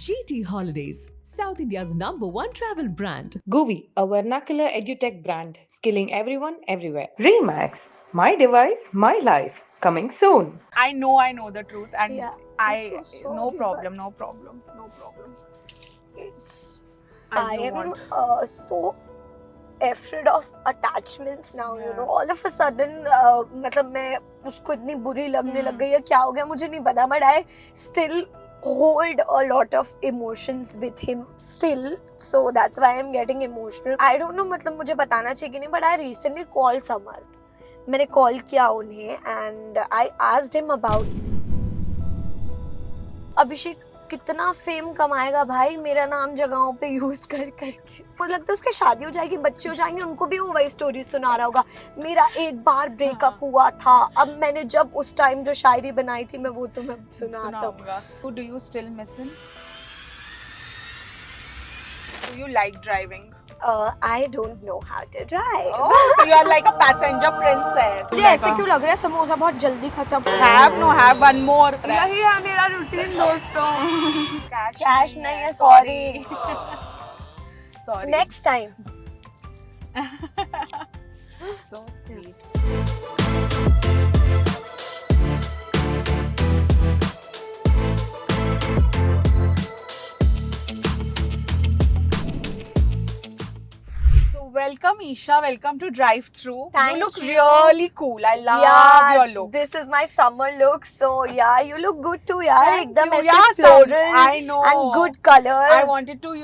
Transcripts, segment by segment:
GT Holidays, South India's #1 travel brand. Goovi, a vernacular edutech brand, skilling everyone everywhere. Remax, my device, my life. Coming soon. I know the truth, and Yeah, I I'm so sorry, no problem, but no problem, no problem. it's As I you am want. so afraid of attachments now. You Yeah. know, all of a sudden, मतलब मैं उसको इतनी बुरी लगने लग गई है, क्या हो गया मुझे नहीं पता, but I still hold a lot of emotions with him still, so that's why I'm getting emotional. I don't know, मतलब मुझे बताना चाहिए कि नहीं, but I recently called Samarth. मैंने कॉल किया उन्हें and I asked him about अभिषेक कितना फेम कमाएगा भाई मेरा नाम जगहों पे यूज कर करके। मुझे लगता है उसकी शादी हो जाएगी, बच्चे हो जाएंगे, उनको भी वो वही स्टोरी सुना रहा होगा, मेरा एक बार ब्रेकअप हुआ था, अब मैंने जब उस टाइम जो शायरी बनाई थी मैं वो तुम्हें सुनाता हूँ। सुनाऊंगा. So do you still miss him? Do you like driving? I don't know how to drive. Oh, so you are like a passenger princess. मुझे ऐसे क्यों लग रहा है समोसा बहुत जल्दी खत्म हो Have one more. यही है मेरा रूटीन दोस्तों। Cash कैश नहीं है, sorry. Sorry. Next time. So sweet. So welcome Isha, welcome to Drive Through. Thank you look you. really cool. I love your look. This is my summer look, so yeah, you look good too, यार। Thank एकदम you. ऐसे Yeah, floral I know. and good colors. I wanted to,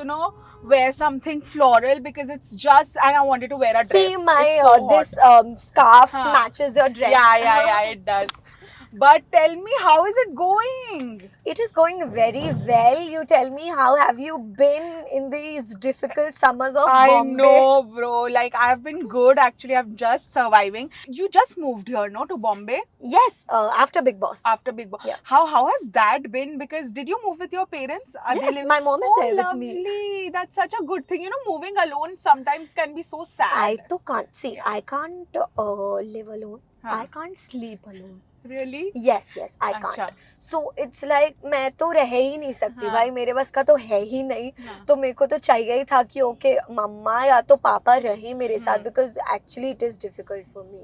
wear something floral because it's just, and I wanted to wear a dress. See my It's so this hot. scarf Huh. matches your dress. Yeah, it does. But tell me, how is it going? It is going very well. You tell me, how have you been in these difficult summers of I Bombay? know, bro. Like, I've been good. Actually, I'm just surviving. You just moved here, no, to Bombay Yes, after Big Boss. after Big Boss. Yeah. How has that been? Because did you move with your parents? Are they Yes, my mom is Oh, there with lovely. me. That's such a good thing. Moving alone sometimes can be so sad. I too can't see. I can't live alone. Huh. I can't sleep alone. Really? Yes, I अच्छा. can't. So it's like मैं तो रह ही नहीं सकती हाँ. भाई, मेरे बस का तो है ही नहीं। हाँ. तो मेरे को तो चाहिए ही था कि ओके मम्मा या तो पापा रहे मेरे साथ, because actually it is difficult for me.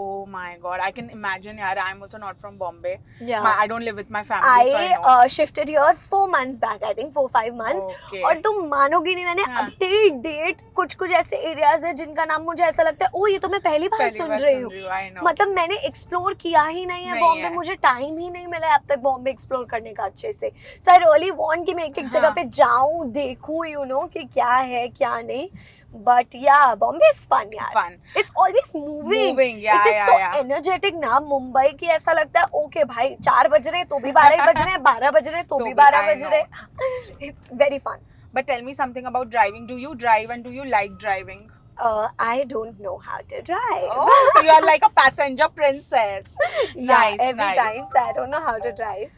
Oh my god, I can imagine. Yeah, I'm also not from Bombay. Yeah. I don't live with my family, so I know. I shifted here 4 months back, I think 4-5 months. Okay. और तुम मानोगी नहीं, मैंने हाँ. अब till date कुछ ऐसे areas है जिनका नाम मुझे ऐसा लगता है ओ ये तो मैं पहली बार सुन रही हूँ। I know. मतलब मैंने एक्सप्लोर किया ही नहीं है नहीं बॉम्बे, है। मुझे टाइम ही नहीं मिला है अब तक बॉम्बे एक्सप्लोर करने का अच्छे से। सो आई रियली वांट कि मैं एक जगह पे जाऊं, देखूं, कि क्या है क्या नहीं। बट या बॉम्बे इज फन यार। Fun. It's always moving. Yeah, it is so yeah. Energetic ना मुंबई की, ऐसा लगता है ओके भाई 4 बज रहे तो भी 12 ही बज रहे हैं, 12 बज रहे तो भी 12 I बज रहे। It's very fun. But tell me something about driving. Do you drive and do you like driving? I don't know how to drive. Oh, so you are like a passenger princess. Yeah, every nice. time, so I don't know how to drive,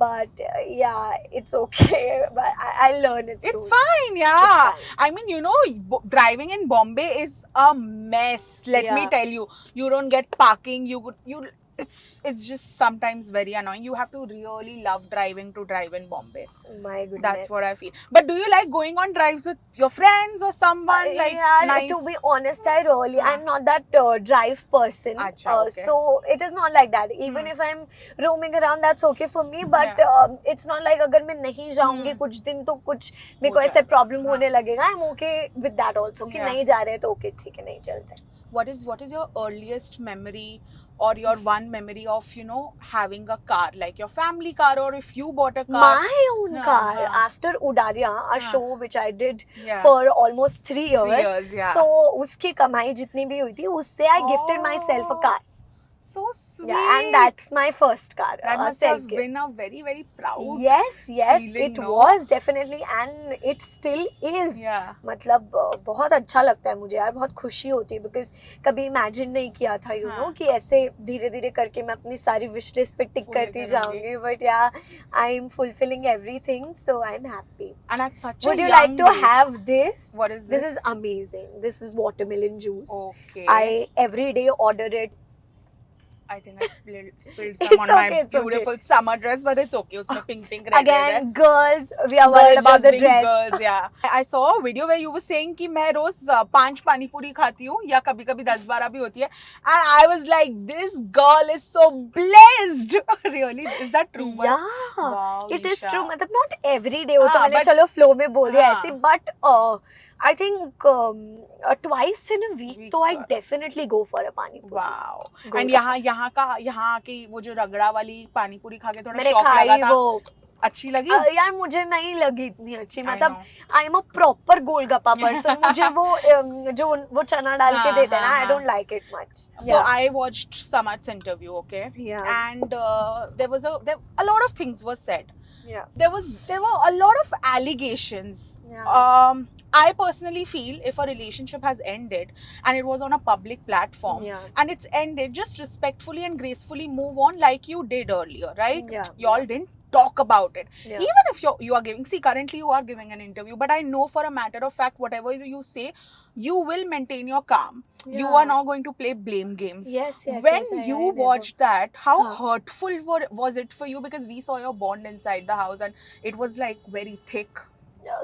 but yeah, it's okay. But I'll learn it soon. It's fine, yeah. It's fine. I mean, driving in Bombay is a mess. Let me Yeah. tell you. You don't get parking. It's just sometimes very annoying. You have to really love driving to drive in Bombay. My goodness. That's what I feel. But do you like going on drives with your friends or someone? Like yeah, nice. to be honest, I'm not that drive person. Acha, okay. So it is not like that. Even if I'm roaming around, that's okay for me. But it's not like अगर मैं नहीं जाऊंगी कुछ दिन तो कुछ मेरे को ऐसे प्रॉब्लम होने लगेगा. I'm okay with that also. कि नहीं जा रहे तो okay ठीक है नहीं चलते. What is your earliest memory or your one memory of having a car, like your family car, or if you bought a car? My own car after Udaria, a show which I did for almost 3 years. 3 years, yeah. So उसकी कमाई जितनी भी हुई थी उससे I gifted myself a car. So sweet. Yeah, and that's my first car. That must have been a very, very proud. Yes, feeling, it no? was definitely, and it still is. Yeah. मतलब बहुत अच्छा लगता है मुझे यार, बहुत खुशी होती है because कभी imagine नहीं किया था कि ऐसे धीरे धीरे करके मैं अपनी सारी wish list पे टिक करती जाऊंगी. But yeah, I'm fulfilling everything, so I'm happy. And at such Would a you young like to age. have this? What is this? This is amazing. This is watermelon juice. Okay. I every day order it. I think I spilled It's some on my okay, it's okay. beautiful summer dress, but it's okay. उसमें pink red red है. Again, girls, we are worried Girls about just the being dress. girls, yeah. I saw a video where you were saying कि मैं रोज 5 पानी पूरी खाती हूँ या कभी कभी 10-12 भी होती है, and I was like, this girl is so blessed. Really, is that true? Yeah, Wow, it is Isha. true. मतलब not every day, वो तो हाँ, मैंने but- चलो flow में बोल दिया हाँ. ऐसे, but I think twice in a week, Week तो I twice. definitely go for a पानी पूरी. Wow. Golgappa. And यहाँ की वो जो रगड़ा वाली पानी पूरी खा के थोड़ा मैंने शौक लगा खाई था. वो, अच्छी लगी? यार मुझे नहीं लगी इतनी अच्छी, I मतलब know. I am a proper golgappa person. मुझे वो जो वो चना डाल के हाँ, देते हैं ना, हाँ, आई हाँ. Don't like it much. So I watched Samarth's interview, okay? Yeah. And there was a lot of things were said. Yeah. There were a lot of allegations. Yeah. I personally feel if a relationship has ended and it was on a public platform Yeah. and it's ended, just respectfully and gracefully move on like you did earlier, right? Yeah. Y'all didn't talk about it. Yeah. Even if you are giving, see, currently you are giving an interview, but I know for a matter of fact, whatever you say, you will maintain your calm. You Yeah. are not going to play blame games. Yes, yes, When yes, I you never- watched that, how Huh. hurtful was it for you? Because we saw your bond inside the house and it was like very thick.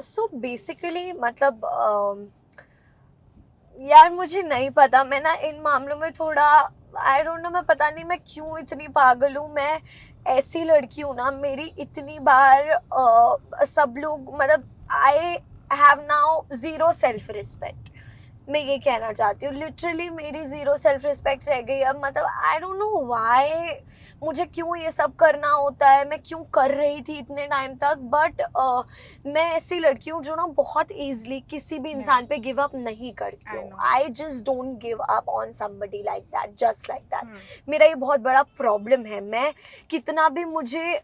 So basically मतलब यार मुझे नहीं पता, मैं ना इन मामलों में थोड़ा आई डोंट नो, मैं पता नहीं मैं क्यों इतनी पागल हूँ. मैं ऐसी लड़की हूँ ना, मेरी इतनी बार सब लोग मतलब I have now zero self respect. मैं ये कहना चाहती हूँ, लिटरली मेरी जीरो सेल्फ रिस्पेक्ट रह गई अब. मतलब आई डोंट नो व्हाई मुझे क्यों ये सब करना होता है, मैं क्यों कर रही थी इतने टाइम तक. बट मैं ऐसी लड़की हूँ जो ना बहुत ईजिली किसी भी इंसान पे गिव अप नहीं करती I हूँ. know. I just don't give up on somebody like that, just like that. मेरा ये बहुत बड़ा प्रॉब्लम है. मैं कितना भी मुझे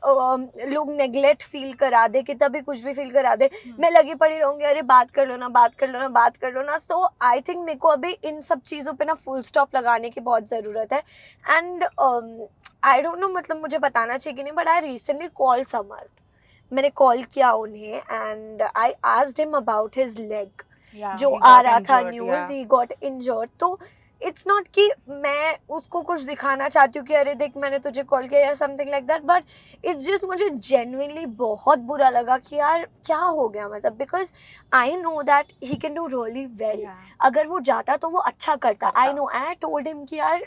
लोग नेग्लेक्ट फील करा दे, कितना भी कुछ भी फील करा दे, मैं लगी पड़ी रहूंगी, अरे बात कर लो ना, बात कर लो ना, बात कर लो ना. सो आई थिंक मेरे को अभी इन सब चीज़ों पे ना फुल स्टॉप लगाने की बहुत ज़रूरत है. एंड आई डोंट नो, मतलब मुझे बताना चाहिए कि नहीं, बट आई रिसेंटली कॉल समर्थ. मैंने कॉल किया उन्हें and I asked him about his leg Yeah, जो he आ got रहा था injured, news, yeah. He got injured. तो इट्स नॉट कि मैं उसको कुछ दिखाना चाहती हूँ कि अरे देख मैंने तुझे कॉल किया या something like that, but it's just मुझे जेन्युइनली बहुत बुरा लगा कि यार क्या हो गया. मतलब because I know that he can do really well. Yeah. अगर वो जाता तो वो अच्छा करता. I know, I told him कि यार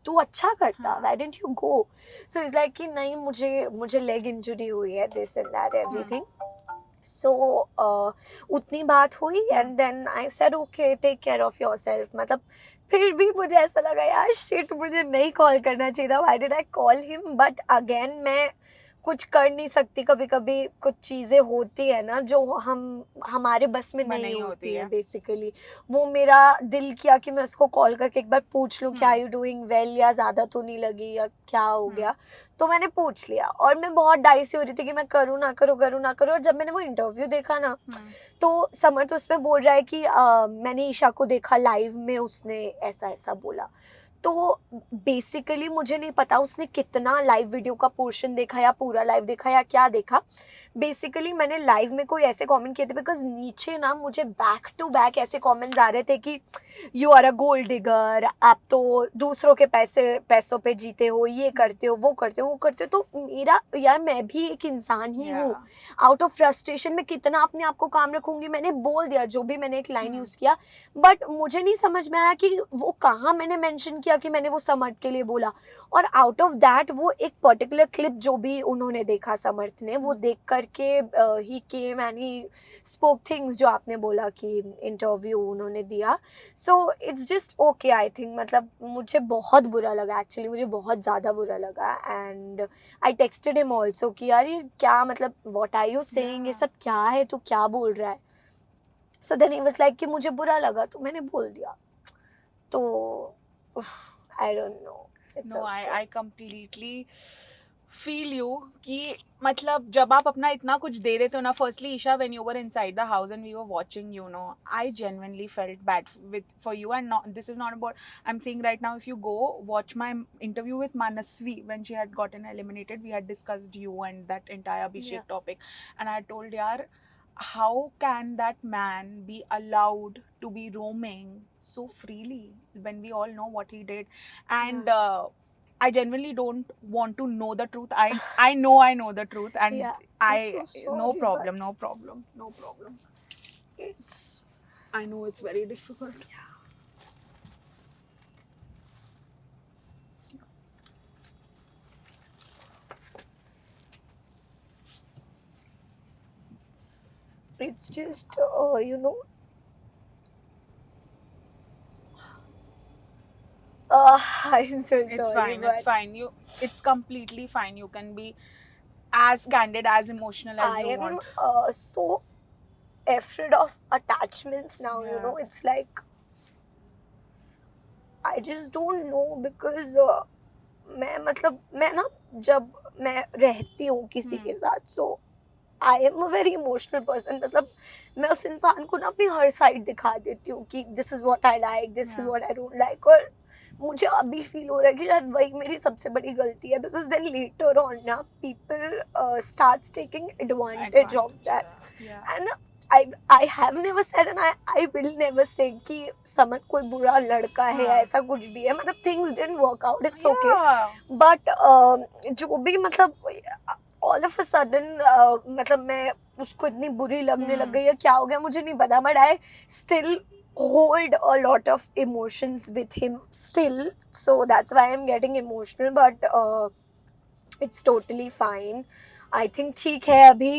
तू अच्छा करता, हाँ. Why didn't you go. So it's like कि नहीं, मुझे लेग इंजरी हुई है, दिस एंड दैट एवरीथिंग. सो उतनी बात हुई and then I said okay take care of yourself. मतलब फिर भी मुझे ऐसा लगा यार शिट, मुझे नहीं कॉल करना चाहिए था. Why did I call him. But again मैं कुछ कर नहीं सकती. कभी कभी कुछ चीज़ें होती है ना जो हमारे बस में नहीं होती है. बेसिकली वो मेरा दिल किया कि मैं उसको कॉल करके एक बार पूछ लूँ क्या यू डूइंग वेल, या ज़्यादा तो नहीं लगी या क्या हो गया. तो मैंने पूछ लिया और मैं बहुत डाइसी हो रही थी कि मैं करूँ ना करूँ, करूँ ना करूँ. और जब मैंने वो इंटरव्यू देखा ना, तो समर्थ उसमें बोल रहा है कि मैंने ईशा को देखा लाइव में, उसने ऐसा ऐसा बोला. तो बेसिकली मुझे नहीं पता उसने कितना लाइव वीडियो का पोर्शन देखा या पूरा लाइव देखा या क्या देखा. बेसिकली मैंने लाइव में कोई ऐसे कमेंट किए थे बिकॉज नीचे ना मुझे बैक टू बैक ऐसे कमेंट आ रहे थे कि you are a gold digger, आप तो दूसरों के पैसों पे जीते हो, ये करते हो, वो करते हो, वो करते हो. तो मेरा यार मैं भी एक इंसान ही हूँ. आउट ऑफ फ्रस्ट्रेशन में कितना अपने आप को काम रखूंगी. मैंने बोल दिया जो भी, मैंने एक लाइन यूज़ किया, बट मुझे नहीं समझ में आया कि वो कहाँ मैंने मेंशन किया कि मैंने वो समर्थ के लिए बोला. और आउट ऑफ दैट वो एक पर्टिकुलर क्लिप जो भी उन्होंने देखा समर्थ ने, वो देख करके he came and he spoke things जो आपने बोला कि इंटरव्यू उन्होंने दिया. So it's just okay I think. मतलब मुझे बहुत बुरा लगा एक्चुअली, मुझे बहुत ज़्यादा बुरा लगा. And I texted him also कि यार ये क्या, मतलब व्हाट आर यू सेइंग, ये सब क्या है, तू क्या बोल रहा है. So then he was like कि मुझे बुरा लगा तो मैंने बोल दिया. तो I don't know. No, I completely feel you कि मतलब जब आप अपना इतना कुछ दे देते हो ना, firstly Isha, when you were inside the house and we were watching, you know, I genuinely felt bad for you. And not, this is not about, I'm saying right now, if you go watch my interview with Manasvi when she had gotten eliminated, we had discussed you and that entire Abhishek topic, and I told yaar, how can that man be allowed to be roaming so freely when we all know what he did. And I genuinely don't want to know the truth. I know the truth, and Yeah, I I'm so no sorry, problem, no problem, no problem. It's I know it's very difficult. it's just I'm so It's sorry, fine. It's but fine. It's completely fine. You can be as candid, as emotional as I you am want. so afraid of attachments now. Yeah. It's like I just don't know because मैं ना जब मैं रहती हूँ किसी के साथ so I am a very emotional person मतलब मैं उस इंसान को ना अपनी हर साइड दिखा देती हूँ कि this is what I like this is Yeah. What I don't like और मुझे अभी फील हो रहा है कि शायद वही मेरी सबसे बड़ी गलती है बिकॉज देन लेटर ऑन ना people starts taking advantage of that Yeah. And I have never said and I will never say कि समझ कोई बुरा लड़का है या हाँ. ऐसा कुछ भी है मतलब things didn't work out it's okay Yeah. But जो भी मतलब ऑल ऑफ अ सडन मतलब मैं उसको इतनी बुरी लगने लग गई है क्या हो गया मुझे नहीं पता but I still hold a lot of emotions with him still so that's why I'm getting emotional but it's totally fine I think ठीक है अभी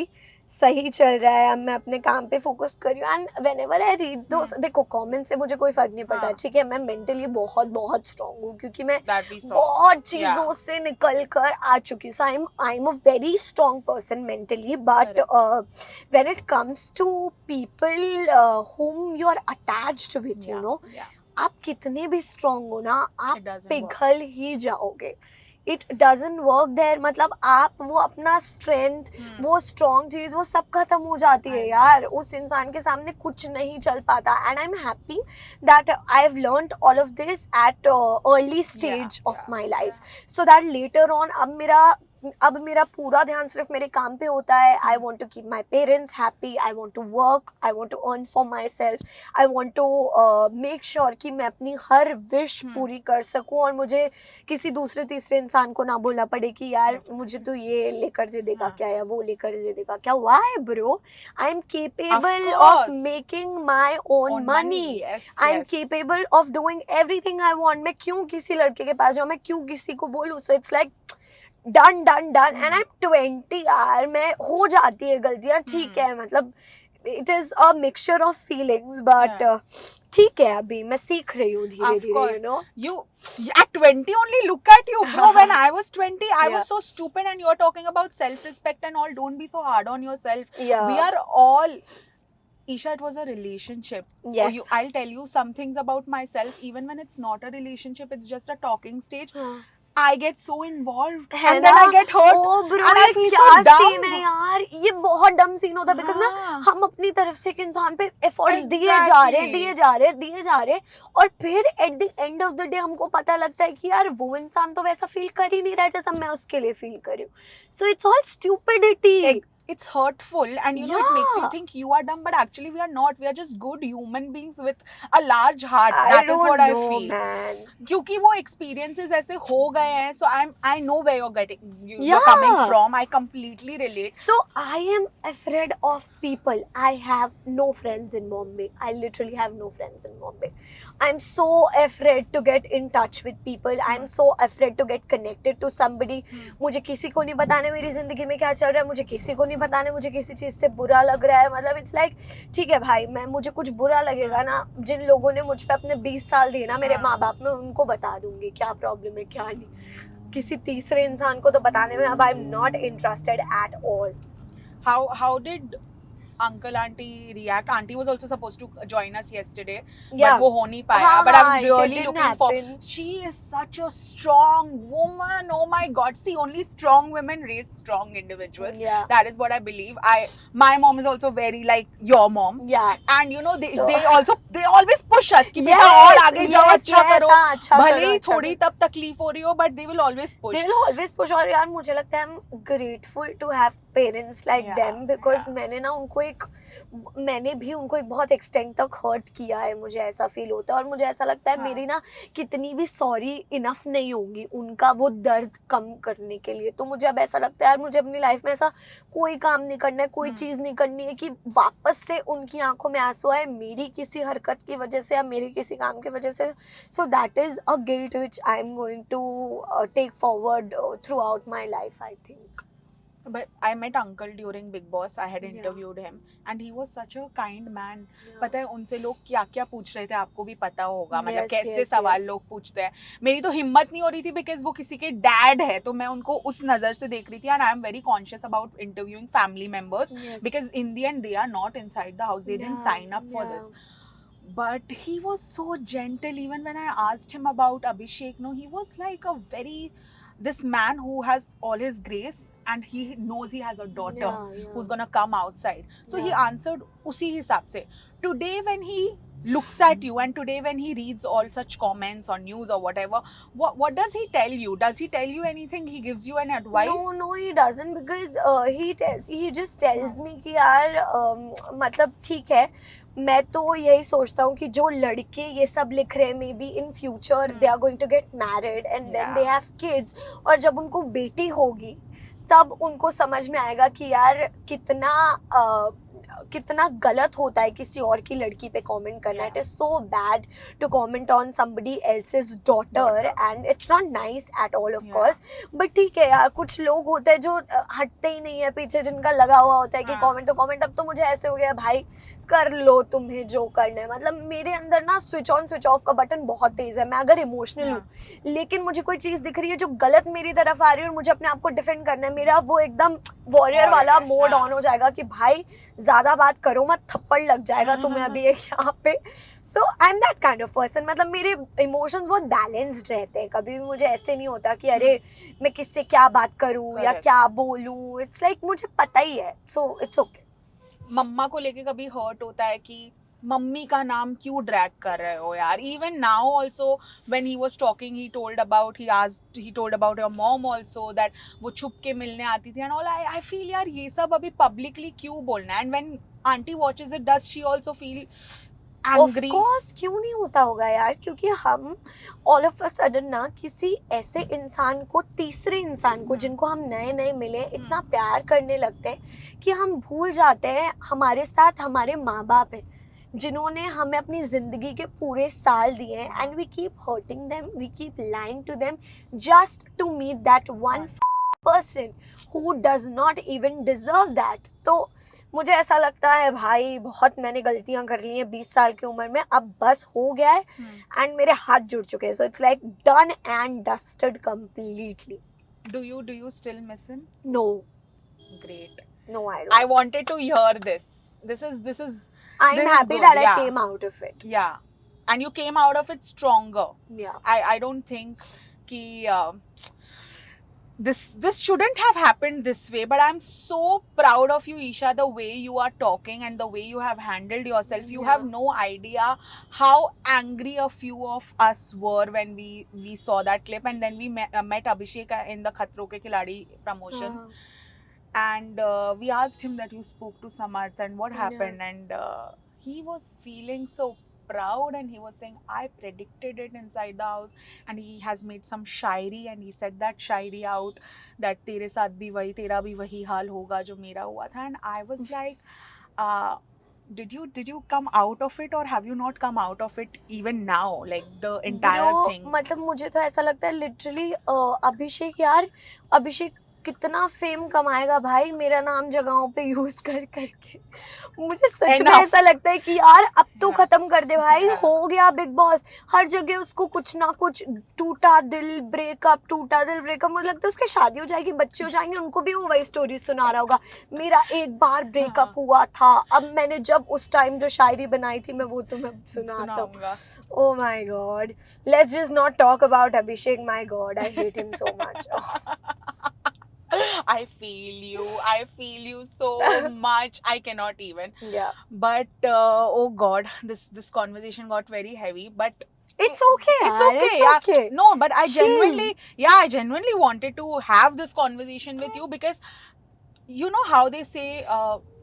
सही चल रहा है अब मैं अपने काम पे फोकस कर रही हूँ एंड व्हेनेवर आई रीड दोस देखो कमेंट से मुझे कोई फर्क नहीं पड़ता हाँ. ठीक है मैं मेंटली बहुत बहुत स्ट्रांग हूँ क्योंकि मैं That we saw. बहुत चीजों Yeah. से निकल कर आ चुकी हूँ so I am a very strong person mentally but when it comes to people whom you are attached with you know Yeah. आप कितने भी स्ट्रांग हो ना आप It doesn't work. पिघल ही जाओगे इट डजंट वर्क देयर मतलब आप वो अपना स्ट्रेंथ वो स्ट्रॉन्ग चीज वो सब खत्म हो जाती है I know. यार उस इंसान के सामने कुछ नहीं चल पाता and I am happy that I have learned all of this at early stage of my life so that later on अब मेरा पूरा ध्यान सिर्फ मेरे काम पे होता है I want to keep my parents happy I want to work I want to earn for myself I want to make sure कि मैं अपनी हर विश पूरी कर सकूं और मुझे किसी दूसरे तीसरे इंसान को ना बोलना पड़े कि यार मुझे तो ये लेकर दे देगा क्या या वो लेकर दे देगा क्या why bro I am capable of course. Making my own On money Yes. I am Yes. Capable of doing everything I want मैं क्यों किसी लड़के के पास जाऊं मैं क्यों किसी को बोलूं so it's like done and I M 20 यार मैं हो जाती है गलतियां ठीक है मतलब it is a mixture of feelings but ठीक है अभी मैं सीख रही हूँ धीरे Of धीरे course. You know You at 20 only look at you, bro. When I was 20, I Yeah. was so stupid, and you're talking about self-respect and all. Don't be so hard on yourself. Yeah. We are all. Isha, it was a relationship. Yes. I'll tell you some things about myself. Even when it's not a relationship, it's just a talking stage. I get so involved, है and then ना? I get hurt, oh bro and I ये feel क्या so dumb. Scene है यार ये बहुत डम scene होता है बिकॉज ना हाँ. हम अपनी तरफ से एक इंसान पे एफर्ट्स Exactly. दिए जा रहे और फिर at the end of the day हमको पता लगता है कि यार वो इंसान तो वैसा फील कर ही नहीं रहा है जैसा मैं उसके लिए फील कर रही हूँ so it's all stupidity It's hurtful, and you know it makes you Yeah. think you are dumb, but actually we are not. We are just good human beings with a large heart. I That is don't what I know, feel. man. क्योंकि वो experiences ऐसे हो गए हैं, so I know where you're Yeah. coming from. I completely relate. So I am afraid of people. I have no friends in Bombay. I literally have no friends in Bombay. I'm so afraid to get in touch with people. I'm so afraid to get connected to somebody. मुझे किसी को नहीं बताने मेरी जिंदगी में क्या चल रहा है मुझे किसी को नहीं बताने मुझे किसी चीज़ से बुरा लग रहा है मतलब इट्स लाइक ठीक है भाई मैं मुझे कुछ बुरा लगेगा ना जिन लोगों ने मुझ पे अपने 20 साल दिए ना मेरे माँ बाप में उनको बता दूंगी क्या प्रॉब्लम है क्या नहीं किसी तीसरे इंसान को तो बताने में अब आई am not interested at all How did uncle auntie react? Auntie was also supposed to join us yesterday, Yeah. but वो हो नहीं पाया. हाँ, But I हाँ, was it really didn't looking for. happen. She is such a strong woman. Oh my God! See, only strong women raise strong individuals. Yeah. That is what I believe. My mom is also very like your mom. Yeah. And you know they So- they always push us कि Yes, बेटा और आगे जाओ yes, अच्छा yes, करो हाँ, अच्छा भले करो, ही अच्छा थोड़ी तब तकलीफ हो रही हो but they will always push. They will always push और यार मुझे लगता है I'm grateful to have parents like Yeah, them because yeah. मैंने ना उनको मैंने भी उनको एक बहुत एक्सटेंट तक हर्ट किया है, मुझे ऐसा फील होता है। और मुझे ऐसा लगता है हाँ। मेरी ना कितनी भी सॉरी इनफ नहीं होंगी उनका वो दर्द कम करने के लिए। तो मुझे अब ऐसा लगता है यार मुझे अपनी लाइफ में ऐसा कोई काम नहीं करना है, कोई चीज़ नहीं करनी है कि वापस से उनकी आंखों में आंसू आए मेरी किसी हरकत की वजह से या मेरे किसी काम की वजह से। So that is a guilt which I am going to take forward throughout my life, I think. But I met uncle during Big Boss. I had interviewed him and he was such a kind man. पता है उनसे लोग क्या क्या पूछ रहे थे, आपको भी पता होगा, मतलब Yes, कैसे yes, सवाल yes. लोग पूछते हैं। मेरी तो हिम्मत नहीं हो रही थी बिकॉज वो किसी के डैड है, तो मैं उनको उस नज़र से देख रही थी। And I am very conscious about interviewing family members Yes. Because in the end they are not inside the house, they didn't sign up for this. But he was so gentle. Even when I asked him about Abhishek, no, he was like a very this man who has all his grace and he knows he has a daughter who's gonna come outside. So he answered usi hisab se. Today when he looks at you and today when he reads all such comments on news or whatever, what does he tell you? Does he tell you anything? He gives you an advice? No, he doesn't because he just tells me कि यार मतलब ठीक है, मैं तो यही सोचता हूँ कि जो लड़के ये सब लिख रहे हैं maybe in future they are going to get married and then they have kids, और जब उनको बेटी होगी तब उनको समझ में आएगा कि यार कितना गलत होता है किसी और की लड़की पे कमेंट करना। It is so bad to comment on somebody else's daughter and it's not nice at all of course. But ठीक है यार, कुछ लोग होते हैं जो हटते ही नहीं है पीछे, जिनका लगा हुआ होता है कि कमेंट तो कमेंट। अब तो मुझे ऐसे हो गया भाई कर लो तुम्हें जो करना है। मतलब मेरे अंदर ना स्विच ऑन स्विच ऑफ का बटन बहुत तेज है। मैं अगर इमोशनल हूँ लेकिन मुझे कोई चीज़ दिख रही है जो गलत मेरी तरफ आ रही है और मुझे अपने आप को डिफेंड करना है, मेरा वो एकदम वॉरियर वाला मोड ऑन हो जाएगा कि भाई ज़्यादा बात करो मत, थप्पड़ लग जाएगा तुम्हें अभी एक यहाँ पे। So I am that kind of person. मतलब मेरे इमोशंस बहुत बैलेंस्ड रहते हैं, कभी भी मुझे ऐसे नहीं होता कि अरे मैं किससे क्या बात करूँ या क्या बोलूँ। इट्स लाइक मुझे पता ही है, सो इट्स ओके। मम्मा को लेके कभी हर्ट होता है कि मम्मी का नाम क्यों ड्रैग कर रहे हो यार? Even now also when he was talking he told about your mom also that वो छुप के मिलने आती थी एंड ऑल। आई फील यार ये सब अभी पब्लिकली क्यों बोलना है? And when aunty watches it does she also feel angry? Of course क्यों नहीं होता होगा यार, क्योंकि हम ऑल ऑफ अ सडन ना किसी ऐसे इंसान को, तीसरे इंसान को जिनको हम नए नए मिले, इतना प्यार करने लगते हैं कि हम भूल जाते हैं हमारे साथ हमारे माँ बाप हैं जिन्होंने हमें अपनी ज़िंदगी के पूरे साल दिए हैं। And we keep hurting them, we keep lying to them just to meet that one person who does not even deserve that. तो मुझे ऐसा लगता है भाई बहुत मैंने गलतियां कर ली हैं 20 साल की उम्र में, अब बस हो गया है एंड मेरे हाथ जुड़ चुके हैं। So it's like done and dusted completely. Do you still miss him? No. Great. No, I don't. I wanted to hear this. This is I'm this is happy good, that I yeah. came out of it. Yeah. And you came out of it stronger. Yeah. I don't think कि this shouldn't have happened this way, but I'm so proud of you, Isha, the way you are talking and the way you have handled yourself. You have no idea how angry a few of us were when we saw that clip, and then we met Abhishek in the Khatro Ke Khiladi promotions. And we asked him that you spoke to Samarth and what happened, and he was feeling so proud and he was saying I predicted it inside the house, and he has made some Shayari and he said that Shayari out that तेरे साथ भी वही, तेरा भी वही हाल होगा जो मेरा हुआ था. And I was like did you come out of it or have you not come out of it even now, like the entire thing? मतलब मुझे तो ऐसा लगता है लिटरली अभिषेक कितना फेम कमाएगा भाई मेरा नाम जगहों पे यूज कर करके। मुझे सच में ऐसा लगता है कि यार अब तो खत्म कर दे भाई, हो गया बिग बॉस, हर जगह उसको कुछ ना कुछ टूटा दिल ब्रेकअप। मुझे लगता है उसकी शादी हो जाएगी, बच्चे हो जाएंगे, उनको भी वो वही स्टोरी सुना रहा होगा, मेरा एक बार ब्रेकअप हुआ था, अब मैंने जब उस टाइम जो शायरी बनाई थी मैं वो तुम्हें सुनाता हूँ। Oh my God, let's just not talk about Abhishek, my God I hate him so much. I feel you so much. I cannot even. Yeah. But oh God, this conversation got very heavy. But it's okay. It's okay. It's okay. No, but I Chill. genuinely wanted to have this conversation with you because you know how they say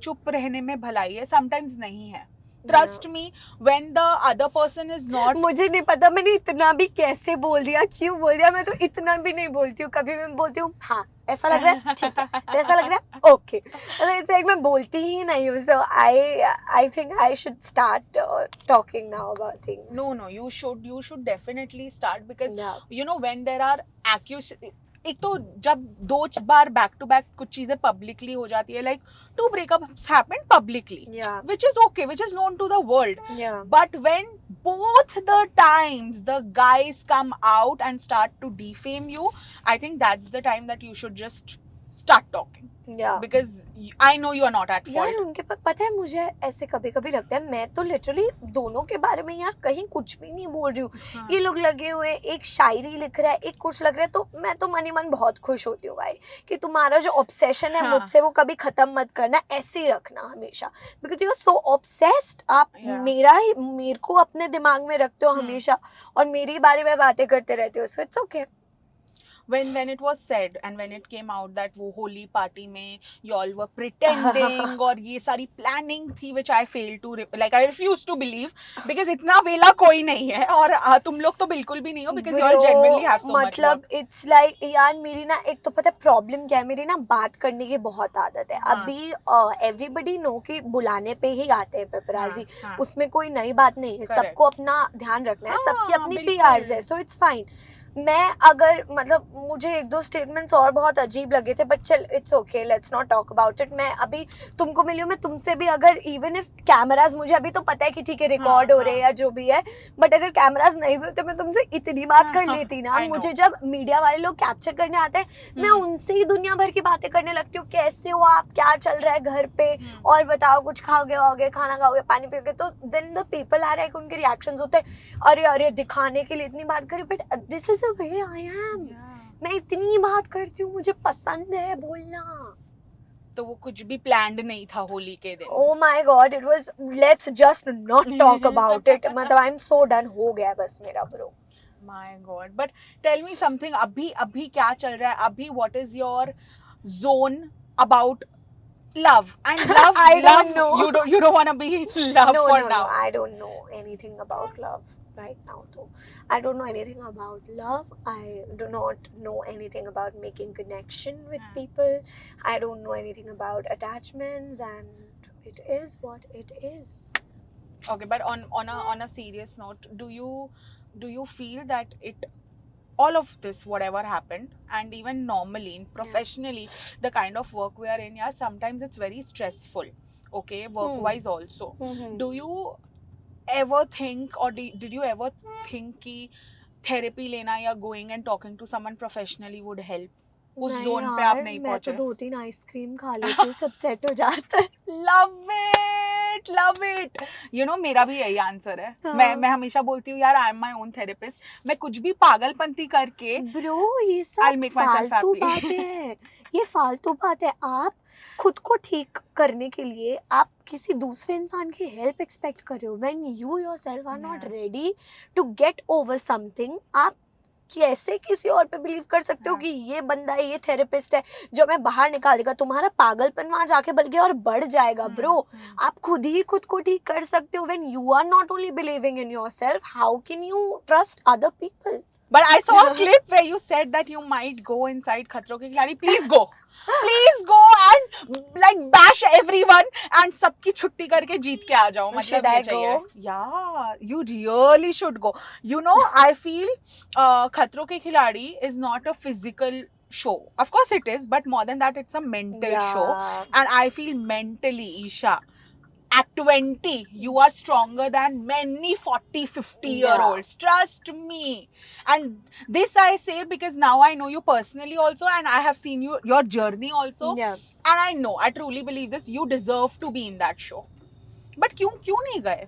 चुप रहने में भलाई है, sometimes नहीं है. Trust me, when the other person is not. मुझे नहीं पता मैंने इतना भी कैसे बोल दिया, क्यों बोल दिया. मैं तो इतना भी नहीं बोलती हूँ. कभी मैं बोलती हूँ हाँ ऐसा लग रहा है, ठीक है, ऐसा लग रहा है, ओके. इट्स लाइक मैं बोलती ही नहीं हूँ. So I think I should start talking now about things. No, you should definitely start, because Yeah. you know when there are accusations. एक तो जब 2 बार बैक टू बैक कुछ चीजें पब्लिकली हो जाती है, like 2 breakups happened publicly, Yeah. which is okay, which is known to the world. Yeah. But when both the times the guys come out and start to defame you, I think that's the time that you should just start talking, Yeah. because I know you are not at यार fault. उनके पता है मुझे ऐसे कभी कभी लगता है मैं तो लिटरली दोनों के बारे में यार कहीं कुछ भी नहीं बोल रही हूँ. हाँ. ये लोग लगे हुए हैं, एक शायरी लिख रहा है, एक कुछ लग रहा है, तो मैं तो मन ही मन बहुत खुश होती हूँ भाई कि तुम्हारा जो ऑब्सेशन है हाँ. मुझसे वो कभी खत्म मत करना, ऐसे ही रखना हमेशा. Because you are so obsessed. आप Yeah. मेरे को अपने दिमाग में रखते हो हमेशा और मेरे बारे में बातें करते रहते हो. So it's okay. when it was said and when it came out that वो होली पार्टी में y'all were pretending और ये सारी planning थी, which I failed to like I refuse to believe, because इतना वेला कोई नहीं है और तुम लोग तो बिल्कुल भी नहीं हो, because you all genuinely have so much मतलब work. इट्स लाइक यार मेरी ना एक तो पता है प्रॉब्लम क्या है, मेरी ना बात करने की बहुत आदत है. हाँ. अभी एवरीबडी नो कि बुलाने पे ही आते हैं पेपराजी. हाँ. उसमें कोई नई बात नहीं है. Correct. सबको अपना ध्यान रखना है, सबकी हाँ, अपनी बिल्कुल. पीआरस है. So it's fine. मैं अगर मतलब मुझे 1-2 स्टेटमेंट्स और बहुत अजीब लगे थे, बट चल it's okay, let's not talk about it. मैं अभी तुमको मिली हूँ, मैं तुमसे भी अगर इवन इफ कैमराज, मुझे अभी तो पता है कि ठीक है रिकॉर्ड हाँ, हो रहे हैं या जो भी है, बट अगर कैमराज नहीं भी होते मैं तुमसे इतनी बात हाँ, कर हाँ, लेती ना. I know. मुझे जब मीडिया वाले लोग कैप्चर करने आते हैं मैं उनसे ही दुनिया भर की बातें करने लगती हूँ. कैसे हो आप, क्या चल रहा है घर पे, और बताओ कुछ खाओगे, खाना खाओगे, पानी पियोगे. तो देन द पीपल आ रहा है कि उनके रिएक्शंस होते हैं अरे अरे दिखाने के लिए इतनी बात करी. But this is the way I am. मैं इतनी बात करती हूँ, मुझे पसंद है बोलना. तो वो कुछ भी प्लान्ड नहीं था होली के दिन. Oh my God, it was let's just not talk about it. मतलब I'm so done, हो गया बस मेरा bro. My God, but tell me something. अभी क्या चल रहा है अभी? What is your zone about love and love? I don't love, know. You don't want to be in love No, for no, now. no, I don't know anything about love right now. So I don't know anything about love. I do not know anything about making connection with people. I don't know anything about attachments, and it is what it is. Okay, but on a serious note, do you feel that all of this, whatever happened, and even normally, professionally, the kind of work we are in, yeah, sometimes it's very stressful. Okay, work-wise also. Mhm. Do you ever think, or did you ever think कि therapy लेना या going and talking to someone professionally would help? उस नहीं zone पे यार, आप नहीं मैं तो पहुंचे. 2-3 आइसक्रीम खा लेती हूँ, सब सेट हो जाता है. love it. You know, मेरा भी यही आंसर है. हाँ. मैं हमेशा बोलती हूँ यार, I am my own therapist. मैं कुछ भी पागलपंती करके ब्रो ये I'll सब make myself फालतू happy. बातें हैं. ये फालतू बात है. आप खुद को ठीक करने के लिए आप किसी दूसरे इंसान की हेल्प एक्सपेक्ट कर रहे हो. When you yourself are not Yeah. Ready to get over something, आप कैसे किसी और पे बिलीव कर सकते हो Yeah. कि ये बंदा है, ये थेरेपिस्ट है जो मैं बाहर निकाल देगा. तुम्हारा पागलपन वहां जाके बल्कि और बढ़ जाएगा ब्रो. आप खुद ही खुद को ठीक कर सकते हो. When you are not only believing in yourself, how can you trust other people? But I saw a clip where you said that you might go inside खतरों के खिलाड़ी. Please go. Please go and like bash everyone and सबकी छुट्टी करके जीत के आ जाओ. Should मतलब ये I चाहिए. go? Yeah, you really should go. You know, I feel खतरों के खिलाड़ी is not a physical show. Of course it is, but more than that, it's a mental show. And I feel mentally, Isha, at 20, you are stronger than many 40, 50-year-olds. Trust me. And this I say because now I know you personally also, and I have seen your journey also. Yeah. And I know, I truly believe this, you deserve to be in that show. But क्यों नहीं गए?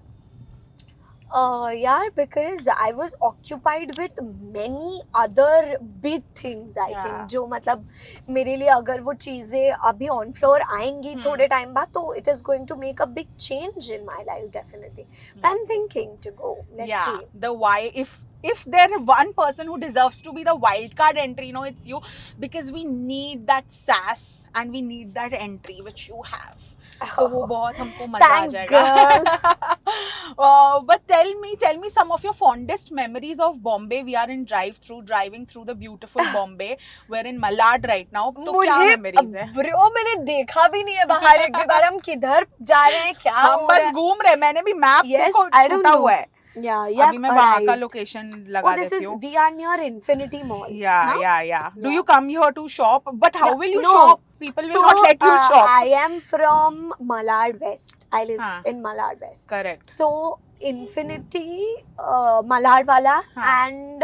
Yeah, because I was occupied with many other big things, I Yeah. think. जो मतलब मेरे लिए अगर वो चीज़ें अभी on floor आएंगी थोड़े time बाद तो it is going to make a big change in my life, definitely. But I'm thinking to go. Let's yeah, see. the why if there one person who deserves to be the wild card entry, you know, it's you, because we need that sass and we need that entry which you have. तो वो बहुत हमको मजा आ Thanks, जाएगा. girl. But tell me some of your fondest memories of Bombay. We are in driving through the beautiful Bombay. We're in Malad right now. तो क्या मुझे memories है? ब्रो मैंने देखा भी नहीं है बाहर एक भी बार हम किधर जा रहे हैं क्या हम हो बस रहा घूम रहे. मैंने भी मैप Yes, देखो I don't छूटा know. हुआ है. है yeah अभी मैं वहाँ का arrived. लोकेशन Oh, लगा this देती is हूँ. we are near Infinity Mall. Yeah, now? yeah. Do Yeah. you come here to shop? But how Yeah, will you no. shop? People will not let you shop. I am from Malad West. I live हाँ. in Malad West. Correct. So Infinity, Malad wala, हाँ. and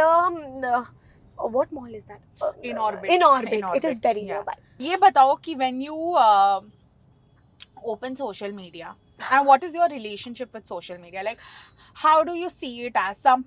what mall is that? In Orbit. In Orbit. It is very Yeah. nearby. ये बताओ कि when you open social media, and what is your relationship with social media? Like, how do you see it as? Some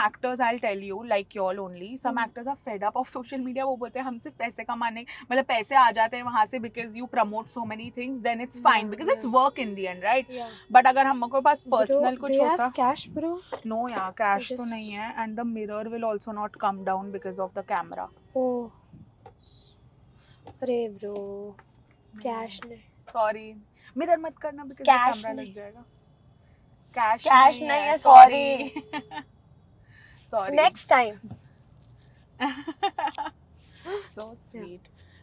actors, I'll tell you, like y'all only, some actors are fed up of social media. वो बोलते हैं हम सिर्फ पैसे कमाने, मतलब पैसे आ जाते हैं वहाँ से, because you promote so many things, then it's fine, because it's work in the end, right? Yeah. But अगर हमको पास personal Bro, कुछ do you होता, have cash, bro? no यार, cash तो Just- नहीं है, and the mirror will also not come down because of the camera. Oh. अरे bro, cash नहीं. Sorry, मिरर मत करना because Cash कैमरा नहीं. लग जाएगा. Cash नहीं है, sorry. Sorry. Next time. So sweet.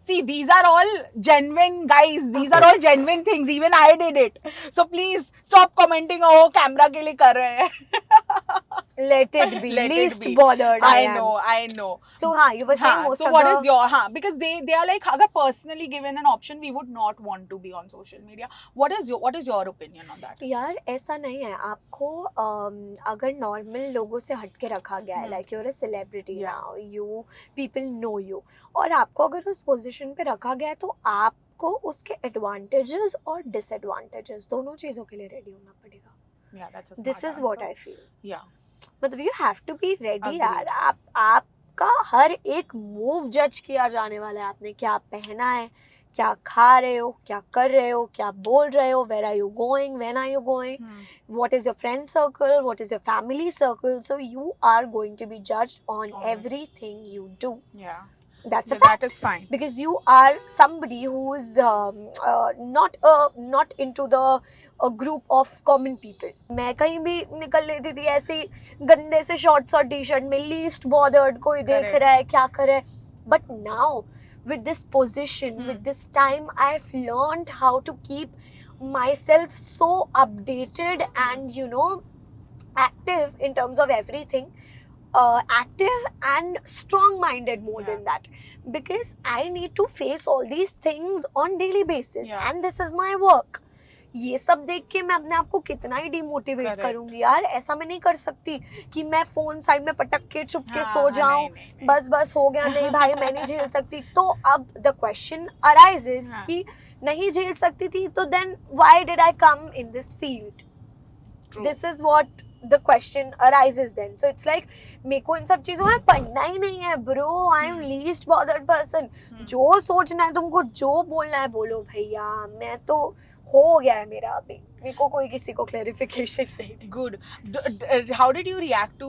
See, these are all genuine, guys. These are all genuine things. Even I did it. So please stop commenting. Oh, camera के लिए कर रहे हैं. Let it be. Let it Least be. bothered I am. I know. So you were saying most so of what the... is your because they are like, अगर personally given an option, we would not want to be on social media. What is your opinion on that? यार ऐसा नहीं है आपको अगर normal लोगों से हट के रखा गया है like you're a celebrity Yeah. Now you people know you और आपको अगर उस पोजीशन पे रखा गया है तो आपको उसके एडवांटेजेस और डिसएडवांटेजेस दोनों चीज़ों के लिए रेडी होना पड़ेगा. Yeah, that's a smart this is what answer. I feel. Yeah. मतलब you have to be ready Agreed. यार. आपका हर एक मूव जज किया जाने वाला है. आपने क्या पहना है, क्या खा रहे हो, क्या कर रहे हो, क्या बोल रहे हो, where are you going, when are you going, what is your friend circle, what is your family circle. So you are going to be judged on On it. everything you do. Yeah. That's a Yeah, fact. that is fine. Because you are somebody who's not into the group of common people. मैं कहीं भी निकल लेती थी ऐसे ही गंदे से shorts और टी शर्ट में, least bothered, कोई देख Correct. रहा है क्या कर रहा है. But now with this position, with this time, I've learned how to keep myself so updated and active in terms of everything. Active and strong-minded more Yeah. than that, because I need to face all these things on daily basis. Yeah. And this is my work. ये सब देख के मैं अपने आप को कितना ही demotivate Correct. करूंगी यार. ऐसा मैं नहीं कर सकती कि मैं फोन साइड में पटक के चुप के हाँ, सो जाऊं. नहीं. बस हो गया. नहीं भाई मैं नहीं झेल सकती. तो अब द क्वेश्चन अराइजेस हाँ. कि नहीं झेल सकती थी तो then why did I come in this field. True. This is what the question arises then. So it's like मेरे को इन सब चीज़ों में पढ़ना ही नहीं है bro. I am least bothered person. जो सोचना है तुमको, जो बोलना है बोलो भैया. मैं तो हो गया है मेरा अभी. मेरे को कोई किसी को क्लैरिफिकेशन नहीं दी. Good. How did you react to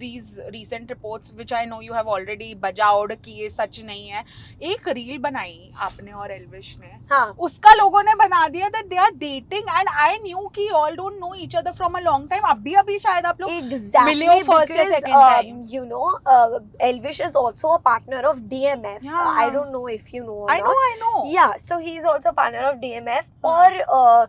these recent reports, which I know you have already बजाओड़ कि ये सच नहीं है. एक रील बनाई आपने और एल्विश ने. हाँ. उसका लोगों ने बना दिया that they are dating, and I knew कि all don't know each other from a long time. अभी शायद आप लोग Exactly, मिले हो first या because second time. Elvish is also a partner of DMF. Yeah. I don't know if you know or I not. know. Yeah, so he is also partner of DMF. हाँ. और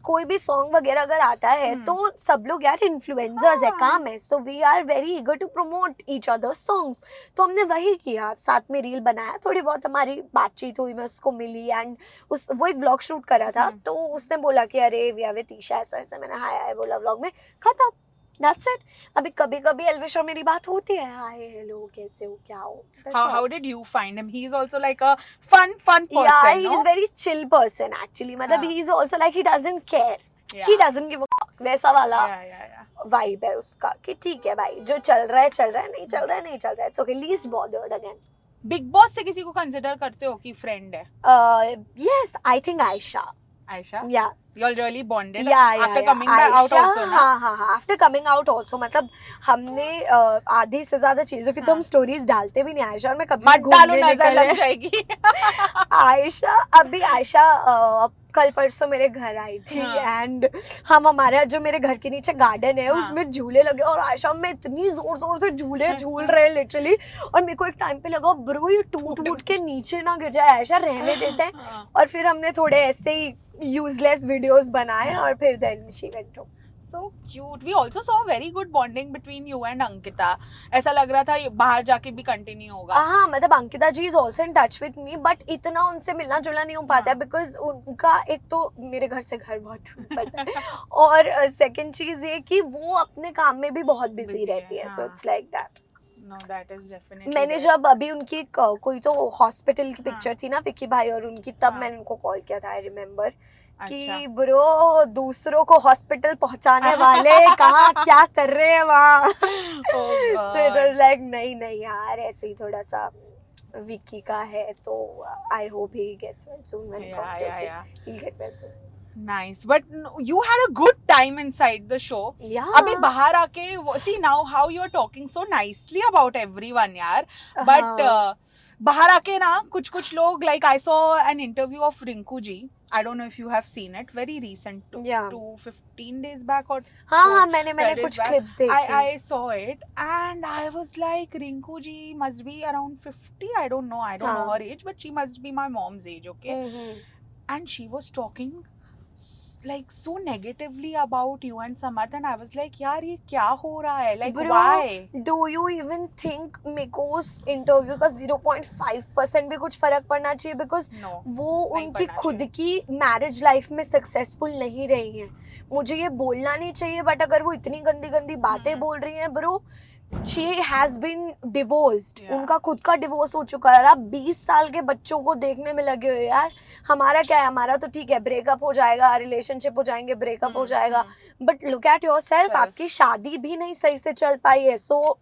कोई भी song वगैरह अगर आता है तो सब लोग यार इन्फ्लुएंसर्स है, काम है. So we are very eager to promote each other songs. तो हमने वही किया, साथ में रील बनाया, थोड़ी बहुत हमारी बातचीत हुई, मैं उसको मिली एंड वो एक व्लॉग शूट करा था. तो उसने बोला कि अरे वी आर विद ईशा ऐसा ऐसा. मैंने हाय बोला व्लॉग में, खत्म. That's it. अभी कभी कभी एल्विश और मेरी बात होती है, हाय हेलो कैसे हो क्या हो. How did you find him? He is also like a fun person. Yeah, he no? is very chill person actually. मतलब हाँ. he is also like he doesn't care. Yeah. He doesn't give a fuck, वैसा वाला Yeah. Vibe है उसका कि ठीक है भाई, जो चल रहा है चल रहा है, नहीं चल रहा है नहीं चल रहा है, it's okay, least bothered again. Big boss से किसी को कंसिडर करते हो कि फ्रेंड है? Yes, I think Aisha. Ayesha? Yeah. You're really bonded Yeah. after coming back out Aisha, also, ना? हाँ. After coming out also, मतलब हमने आधी से ज्यादा चीजों की तो हम स्टोरीज डालते भी नहीं, आयशा और मैं कभी मत डालो, घूमने नजर निकले. लग जाएगी. आयशा कल परसों मेरे घर आई थी हाँ. एंड हम हमारे जो मेरे घर के नीचे गार्डन है हाँ. उसमें झूले लगे और आयशा में इतनी जोर जोर से झूले झूल रहे हैं लिटरली, और मेरे को एक टाइम पे लगा ब्रो ये टूट के नीचे ना गिर जाए, आयशा रहने देते हैं. हाँ. और फिर हमने थोड़े ऐसे ही यूजलेस वीडियोस बनाए और फिर then she went home. So cute. We also saw very good bonding between you and Ankita. ऐसा लग रहा था ये बाहर जाके भी कंटिन्यू होगा. हाँ, मतलब Ankita ji is also in touch with me, but इतना उनसे मिलना जुलना नहीं हो पाता है बिकॉज उनका एक तो मेरे घर से घर बहुत दूर पड़ता है और सेकंड चीज ये कि वो अपने काम में भी बहुत बिजी Busy रहती है, है, सो हाँ. It's like that. No, that is definitely. मैंने there. जब अभी उनकी कोई तो हॉस्पिटल की पिक्चर थी ना विक्की भाई और उनकी, तब हाँ. मैंने उनको कॉल किया था, आई रिमेम्बर, अच्छा. कि ब्रो दूसरों को हॉस्पिटल पहुंचाने वाले कहाँ क्या कर रहे हैं वहाँ. Oh so it God. Was like नहीं यार, ऐसे ही थोड़ा सा विक्की का है तो I hope he gets well soon. Yeah. He'll get well soon. Nice, but you had a good time inside the show. Yeah. अभी बाहर आके see now how you are talking so nicely about everyone यार, but बाहर आके ना कुछ लोग, like I saw an interview of Rinku ji. I don't know if you have seen it, very recent, Yeah. 15 days back or हाँ मैंने 12 days कुछ back. Clips देखी. I saw it and I was like, Rinku ji must be around 50. I don't know हाँ. her age, but she must be my mom's age, okay? And she was talking like so negatively about you and Samarth, and I was like, यार ये क्या हो रहा है, like Bro, why? Do you even think मेरे को उस interview का 0.5% भी कुछ फर्क पड़ना चाहिए, बिकॉज No, वो नहीं उनकी पड़ना खुद की मैरिज लाइफ में सक्सेसफुल नहीं रही हैं. मुझे ये बोलना नहीं चाहिए बट अगर वो इतनी गंदी बातें बोल रही हैं bro, she has been divorced. Yeah. उनका खुद का डिवोर्स हो चुका है. आप 20 साल के बच्चों को देखने में लगे हो यार. हमारा क्या है, हमारा तो ठीक है ब्रेकअप हो जाएगा, रिलेशनशिप हो जाएंगे, ब्रेकअप हो जाएगा, बट लुक एट योरसेल्फ, आपकी शादी भी नहीं सही से चल पाई है. सो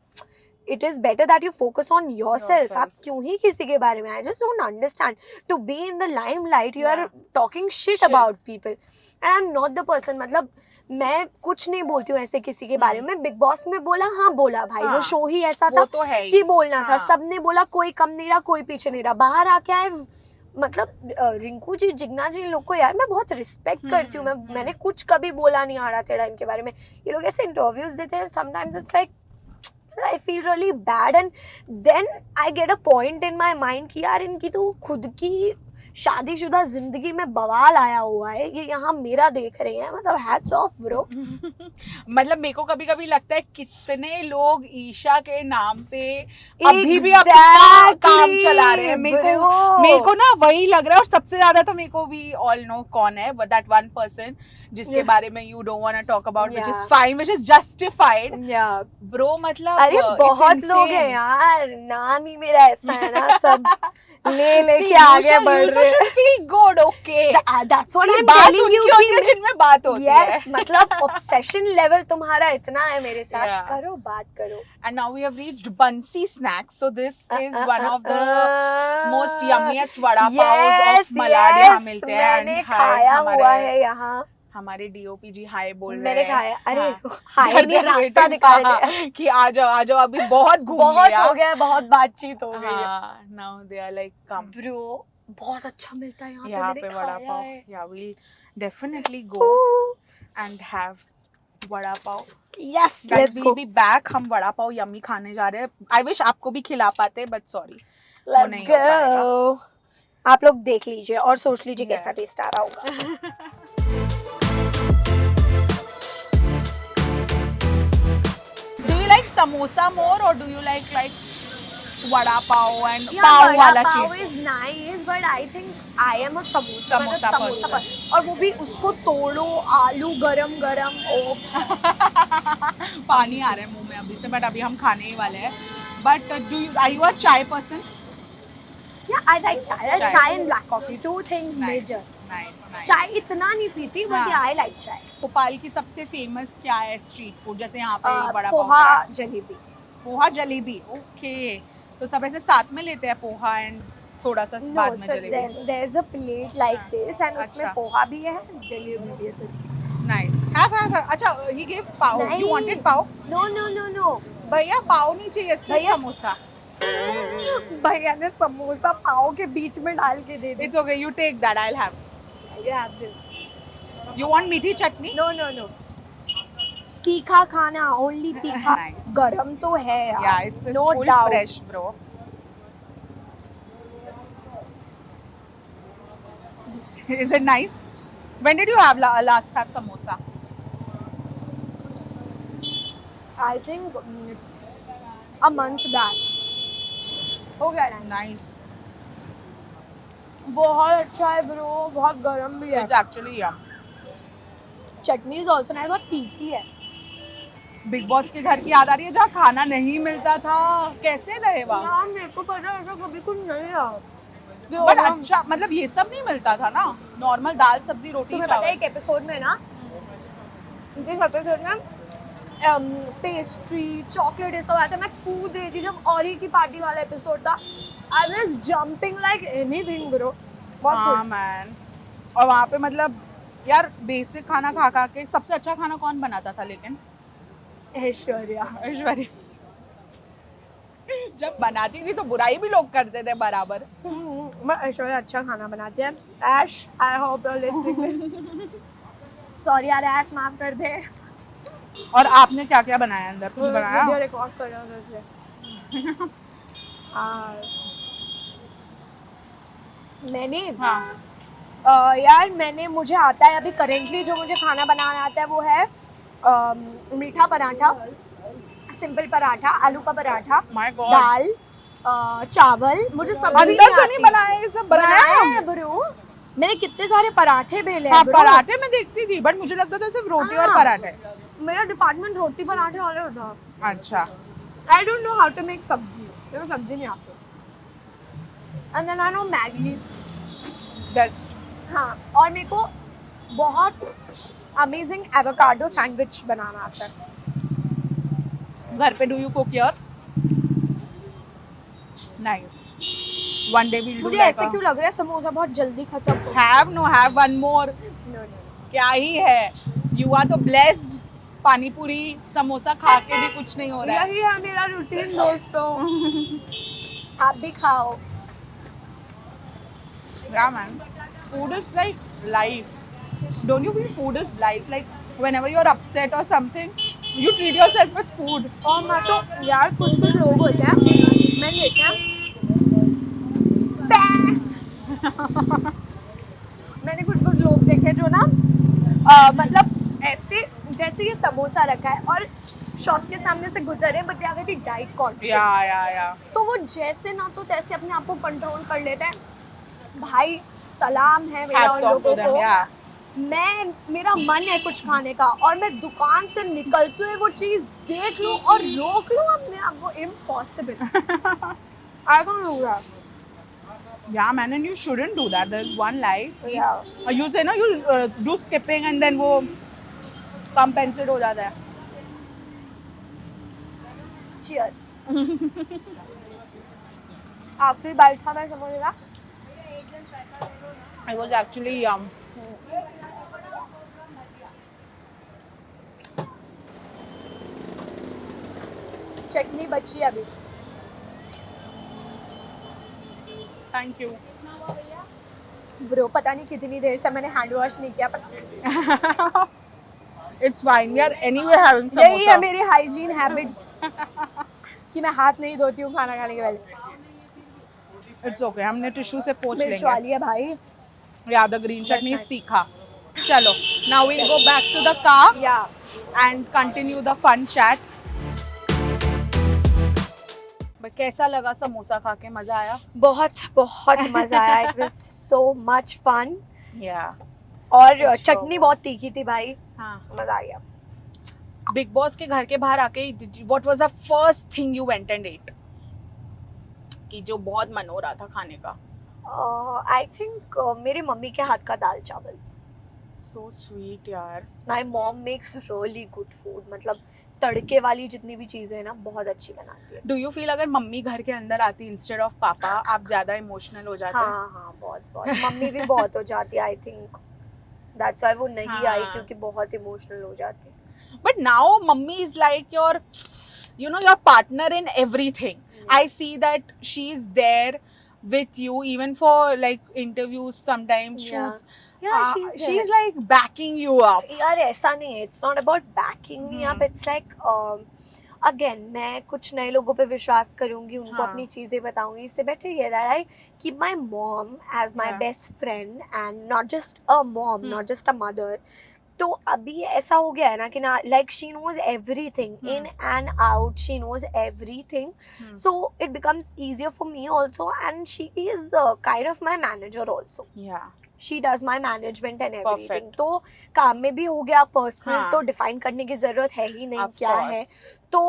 it is better that you focus on yourself. आप क्यों ही किसी के बारे में, I just don't understand. To be in the limelight, you are talking shit about people. And I'm not the person, मतलब मैं कुछ नहीं बोलती हूँ ऐसे किसी के बारे में. बिग बॉस में बोला, हाँ बोला भाई, वो शो ही ऐसा था वो तो है ही. कि बोलना था. हाँ. सबने बोला, कोई कम नहीं रहा, कोई पीछे नहीं रहा. बाहर आके आए, मतलब रिंकू जी, जिग्ना जी, इन लोग को यार मैं बहुत रिस्पेक्ट करती हूँ. मैंने कुछ कभी बोला नहीं आड़ा टेढ़ा इनके बारे में. ये लोग ऐसे इंटरव्यूज देते हैं, sometimes it's like I feel really bad, and then I get a point in my mind कि यार इनकी तो खुद की शादीशुदा जिंदगी में बवाल आया हुआ है, ये यहाँ मेरा देख रहे हैं. मतलब हैट्स ऑफ ब्रो. मतलब मेरे को कभी कभी लगता है कितने लोग ईशा के नाम पे अभी भी अपना काम चला रहे हैं. मेरे को ना वही लग रहा है. और सबसे ज्यादा तो मेरे को भी ऑल नो कौन है, दैट वन पर्सन जिसके बारे में you don't want to talk about, which is fine, which is justified. Bro मतलब अरे बहुत लोग हैं यार, नाम ही मेरा ऐसा है ना, सब लेके आगे बढ़ रहे हैं. feel good, okay. That's what I'm बात telling you उनकी होती है जिनमें बात होती है. Yes, मतलब obsession level तुम्हारा इतना है मेरे साथ. Yeah. करो बात करो. And now we have reached Bansi Snacks. So this is one of the most yummiest vada paos of Malad. यहाँ मिलते हैं. मैंने खाया हुआ है यहाँ. हमारे डीओपी जी हाय बोल रहे हैं. मैंने खाया. अरे हाँ. हाय नहीं, रास्ता दिखा रहे हैं कि आ जाओ अभी बहुत घूम बहुत लिया. हो गया, बहुत बातचीत हो गई है. हाँ, now they are like come. Bro बहुत अच्छा मिलता है यहाँ यहाँ पे. पे मैंने वड़ा खाया पाव. है. Yeah, we'll definitely go and have vada pav. Yes, Guys, let's we'll go. be back. हम वड़ा पाव यम्मी खाने जा रहे हैं. I wish आपको भी खिला पाते, but sorry. Let's नहीं हो पाएगा. go. आप लोग देख लीजिए और सोच लीजिए Yeah. कैसा टेस्ट आ रहा होगा. Do you like samosa more or do you like vada pav and Yeah, pav vada वाला pav चीज? is nice, but I think I am a samosa Samosa person. और वो भी उसको तोड़ो, आलू गरम गरम. ओ पानी आ रहा है मुंह में अभी से, बट अभी हम खाने ही वाले हैं. But are you a chai person? yeah, I like chai. I like Chai. chai and black coffee, two things Nice, major. Nice. चाय इतना नहीं पीती बट हाँ। आई लाइक चाय। भोपाल की सबसे फेमस क्या है स्ट्रीट फूड, जैसे यहाँ पे बड़ा पाव पोहा का है। जलेबी। पोहा जलेबी, ओके। तो सब ऐसे साथ में लेते हैं पोहा एंड थोड़ा सा नो बाद में sir, jalebi. There is a plate like this and उसमें अच्छा। पोहा भी है, जलेबी भी है सर। Nice, have. अच्छा, he give pav, you wanted pav? No no no no, भैया पाव नहीं चाहिए, सिर्फ भैया- समोसा। भैया ने समोसा पाव के बीच में डाल के दे दी। It's okay, you take that, I will have. You have this. You want meethi chutney? No no no. तीखा खाना, ओनली तीखा। Nice. गरम तो है यार। Yeah, it's no full doubt. fresh, bro. Is it nice? When did you have last have samosa? I think a month back. हो गया time. Nice. बहुत अच्छा है ब्रो, बहुत गरम भी है। It's actually yum. Chutney is also nice, बहुत तीखी है। बिग बॉस के घर की याद आ रही है जहाँ खाना नहीं मिलता था, कैसे रहे वहाँ? यार मेरे को पता है ऐसा कभी कुछ नहीं है। बट अच्छा, मतलब ये सब नहीं मिलता था ना, नॉर्मल दाल सब्जी रोटी तुम्हें पता है चावल। एक एपिसोड में ना, जिस एपिसोड में पेस्ट्री चॉकलेट ये सब आया था, मैं कूद रही थी जब औरी की पार्टी वाला एपिसोड था। I was jumping like anything bro. बहुत हाँ खुश। मैन, और वहाँ पे मतलब यार बेसिक खाना खा खा के सबसे अच्छा खाना कौन बनाता था लेकिन? ऐश्वर्या। ऐश्वर्या जब बनाती थी तो बुराई भी लोग करते थे बराबर। मैं ऐश्वर्या अच्छा खाना बनाती है। Ash, I hope you are listening. Sorry यार ऐश, माफ कर दे। और आपने क्या क्या बनाया अंदर, कुछ वीडियो बनाया? रिकॉर्ड कर रहा हूँ से। मैंने हाँ, यार मुझे आता है अभी करेंटली जो मुझे खाना बनाना आता है वो है मीठा पराठा, सिंपल पराठा, आलू का पराठा, माय गॉड, दाल, चावल। मुझे सब्जी अंदर तो आती। नहीं बनाया, ये सब बनाया? बनाया है ब्रो, मैंने कितने सारे पराठे बेले हैं हाँ, ब्रो। पराठे में देखती थी बट मुझे लगता था सिर्फ रोटी और हाँ। पराठे। मेरा डिपार्टमेंट रोटी पराठे वाले होता। अच्छा, I don't know how to make sabzi, मेरे को सब्जी नहीं आती। And then I know Maggi. Best. हाँ, और मेरे को बहुत अमेजिंग एवोकाडो सैंडविच बनाना आता है। घर पे do you cook your? Nice, one day we'll do. मुझे ऐसे क्यों लग रहा है समोसा बहुत जल्दी खत्म हो? Have one more. No, no. क्या ही है, यू आर तो ब्लेस्ड, पानी पूरी समोसा खा के भी कुछ नहीं हो रहा है। यही है मेरा रूटीन दोस्तों। आप भी खाओ। Yeah man, food is like life. Don't you feel food is life? Like whenever you're upset or something, you treat yourself with food. और मैं तो यार कुछ लोग होते हैं, मैं देखते हैं मैंने कुछ लोग देखे जो ना मतलब ऐसे जैसे ये समोसा रखा है और शॉप के सामने से गुजरे but they are very diet conscious. Yeah. तो वो जैसे ना तो तैसे अपने आप को कंट्रोल कर लेते हैं। भाई सलाम है मेरा उन Hats off to लोगों them. को। Yeah. मेरा मन है कुछ खाने का और मैं दुकान से निकलते हुए वो चीज देख लूं और रोक लूं अपने आप को, impossible. I can't do that. Yeah man, and you shouldn't do that. There's one life. Yeah. You say no, you do skipping and then वो compensate हो जाता है. Cheers. आखिरी बाइट था मैं समोसे का। It was actually yum. चटनी बची है अभी। Thank you. ब्रो पता नहीं कितनी देर से मैंने हैंड वॉश नहीं किया पर It's fine. We are anyway having यही है samosa. मेरी हाइजीन हैबिट्स कि मैं हाथ नहीं धोती हूँ खाना खाने के पहले। It's okay. हमने टिश्यू से पोंछ मिर्च लेंगे. वाली है भाई। Yeah, the green chutney is nice. सीखा. चलो. Now we'll go back to the car या and continue the fun chat. But कैसा लगा समोसा खा के, मजा आया? बहुत बहुत मजा आया। It was so much fun. Yeah. और It चटनी shows. बहुत तीखी थी भाई, हाँ. मजा आ गया। बिग बॉस के घर के बाहर आके what was the first thing you went and ate? कि जो बहुत मन हो रहा था खाने का। आई थिंक मेरे मम्मी के हाथ का दाल चावल. So sweet यार. My mom makes really good food. मतलब तड़के वाली जितनी भी चीजें हैं ना बहुत अच्छी बनाती है. Do you feel अगर मम्मी घर के अंदर आती इंस्टेड ऑफ पापा आप ज्यादा इमोशनल हो जाते हैं? हाँ हाँ बहुत बहुत. मम्मी भी बहुत हो जाती है. आई थिंक दैट्स व्हाई वो नहीं आई हाँ. क्योंकि बहुत इमोशनल हो जाती है. But now mummy is like your, you know, your partner in everything. I see that she's there with you even for like interviews sometimes, Yeah. shoots. Yeah, She's like backing you up. यार ऐसा नहीं है. It's not about banking me up. It's like again मैं कुछ नए लोगों पे विश्वास करूंगी, उनको हाँ. अपनी चीजें बताऊंगी. इससे बेटर ये that I keep my mom as my Yeah. Best friend and not just a mom, not just a mother. तो अभी ऐसा हो गया है ना कि ना like she knows everything in and out. She knows everything. So it becomes easier for me also, and she is kind of my manager also. Yeah. She does my management and everything. Perfect. तो काम में भी हो गया, personal हाँ. तो define करने की जरूरत है ही नहीं Of क्या course. है. तो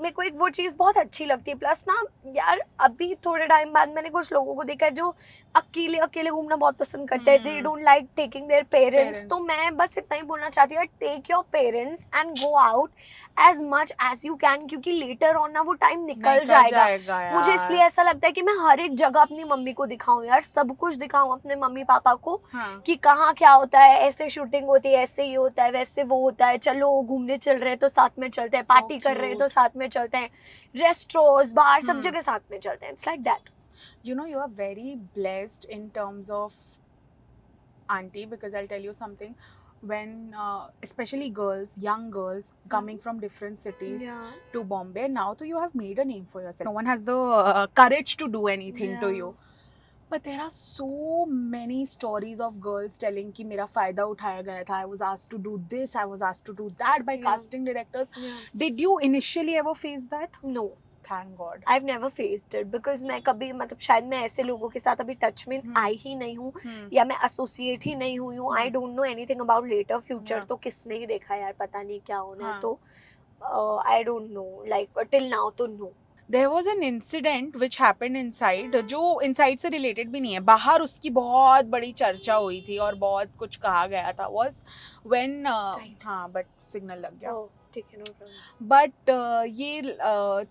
मेरे को एक वो चीज़ बहुत अच्छी लगती है. प्लस ना यार अभी थोड़े टाइम बाद मैंने कुछ लोगों को देखा है जो अकेले अकेले घूमना बहुत पसंद करते हैं. They don't like taking their parents. तो मैं बस इतना ही बोलना चाहती हूँ, take your parents and go out as much as you can, क्योंकि लेटर ऑन ना वो टाइम निकल जाएगा. मुझे इसलिए ऐसा लगता है कि मैं हर एक जगह अपनी मम्मी को दिखाऊं यार, सब कुछ दिखाऊं अपने मम्मी पापा को हाँ. कि कहाँ क्या होता है. ऐसे शूटिंग होती है, ऐसे ये होता है, वैसे वो होता है. चलो घूमने चल रहे हैं तो साथ में चलते हैं, So पार्टी कर रहे हैं तो cute. साथ में चलते हैं, रेस्टोरेंट्स बाहर सब Hmm. जगह साथ में चलते हैं. It's like that. You know, you are very blessed in terms of auntie, because I'll tell you something. When especially girls, young girls coming from different cities to Bombay, now to you have made a name for yourself. No one has the courage to do anything to you. But there are so many stories of girls telling कि मेरा फायदा उठाया गया था. I was asked to do this, I was asked to do that by Yeah. casting directors. Did you initially ever face that? No, Thank God. I have never faced it because मैं कभी मतलब शायद मैं ऐसे लोगों के साथ अभी टच में आई ही नहीं हूँ या मैं एसोसिएट ही नहीं हुई हूँ. I don't know anything about later future. Yeah. तो किसने ही देखा यार, पता नहीं क्या होना है. हाँ. तो I don't know like till now तो no. There was an incident which happened inside, जो inside से related भी नहीं है, बाहर उसकी बहुत बड़ी चर्चा हुई थी और बहुत कुछ कहा गया था. Was when Right. हाँ, but signal लग गया. ओह ठीक है, नो प्रॉब्लम. But ये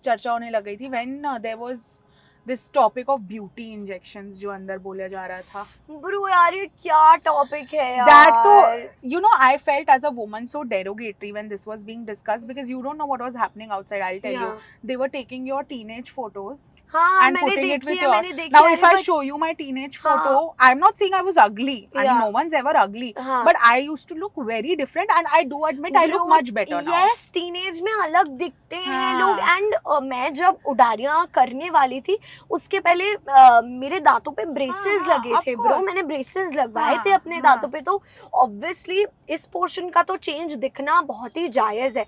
चर्चा होने लग गई थी when there was this topic of beauty injections जो अंदर बोला जा रहा था. ब्रो यार ये क्या टॉपिक है यार. That तो, you know, I felt as a woman so derogatory when this was being discussed, because you don't know what was happening outside. I'll tell you, they were taking your teenage photos हाँ and मैंने putting it देखी with है, your. मैंने देखी Now है. if I show you my teenage photo, I'm not saying I was ugly. I mean, Yeah. no one's ever ugly. हाँ. But I used to look very different, and I do admit I look much better now. Yes, teenage में अलग दिखते हैं हाँ. लोग. And मैं जब उडारियां करने वाली थी उसके पहले मेरे दांतों पे ब्रेसेस हाँ, लगे of थे ब्रो. course. मैंने ब्रेसेस लगवाए हाँ, थे अपने हाँ. दांतों पे. तो ऑब्वियसली इस पोर्शन का तो चेंज दिखना बहुत ही जायज है.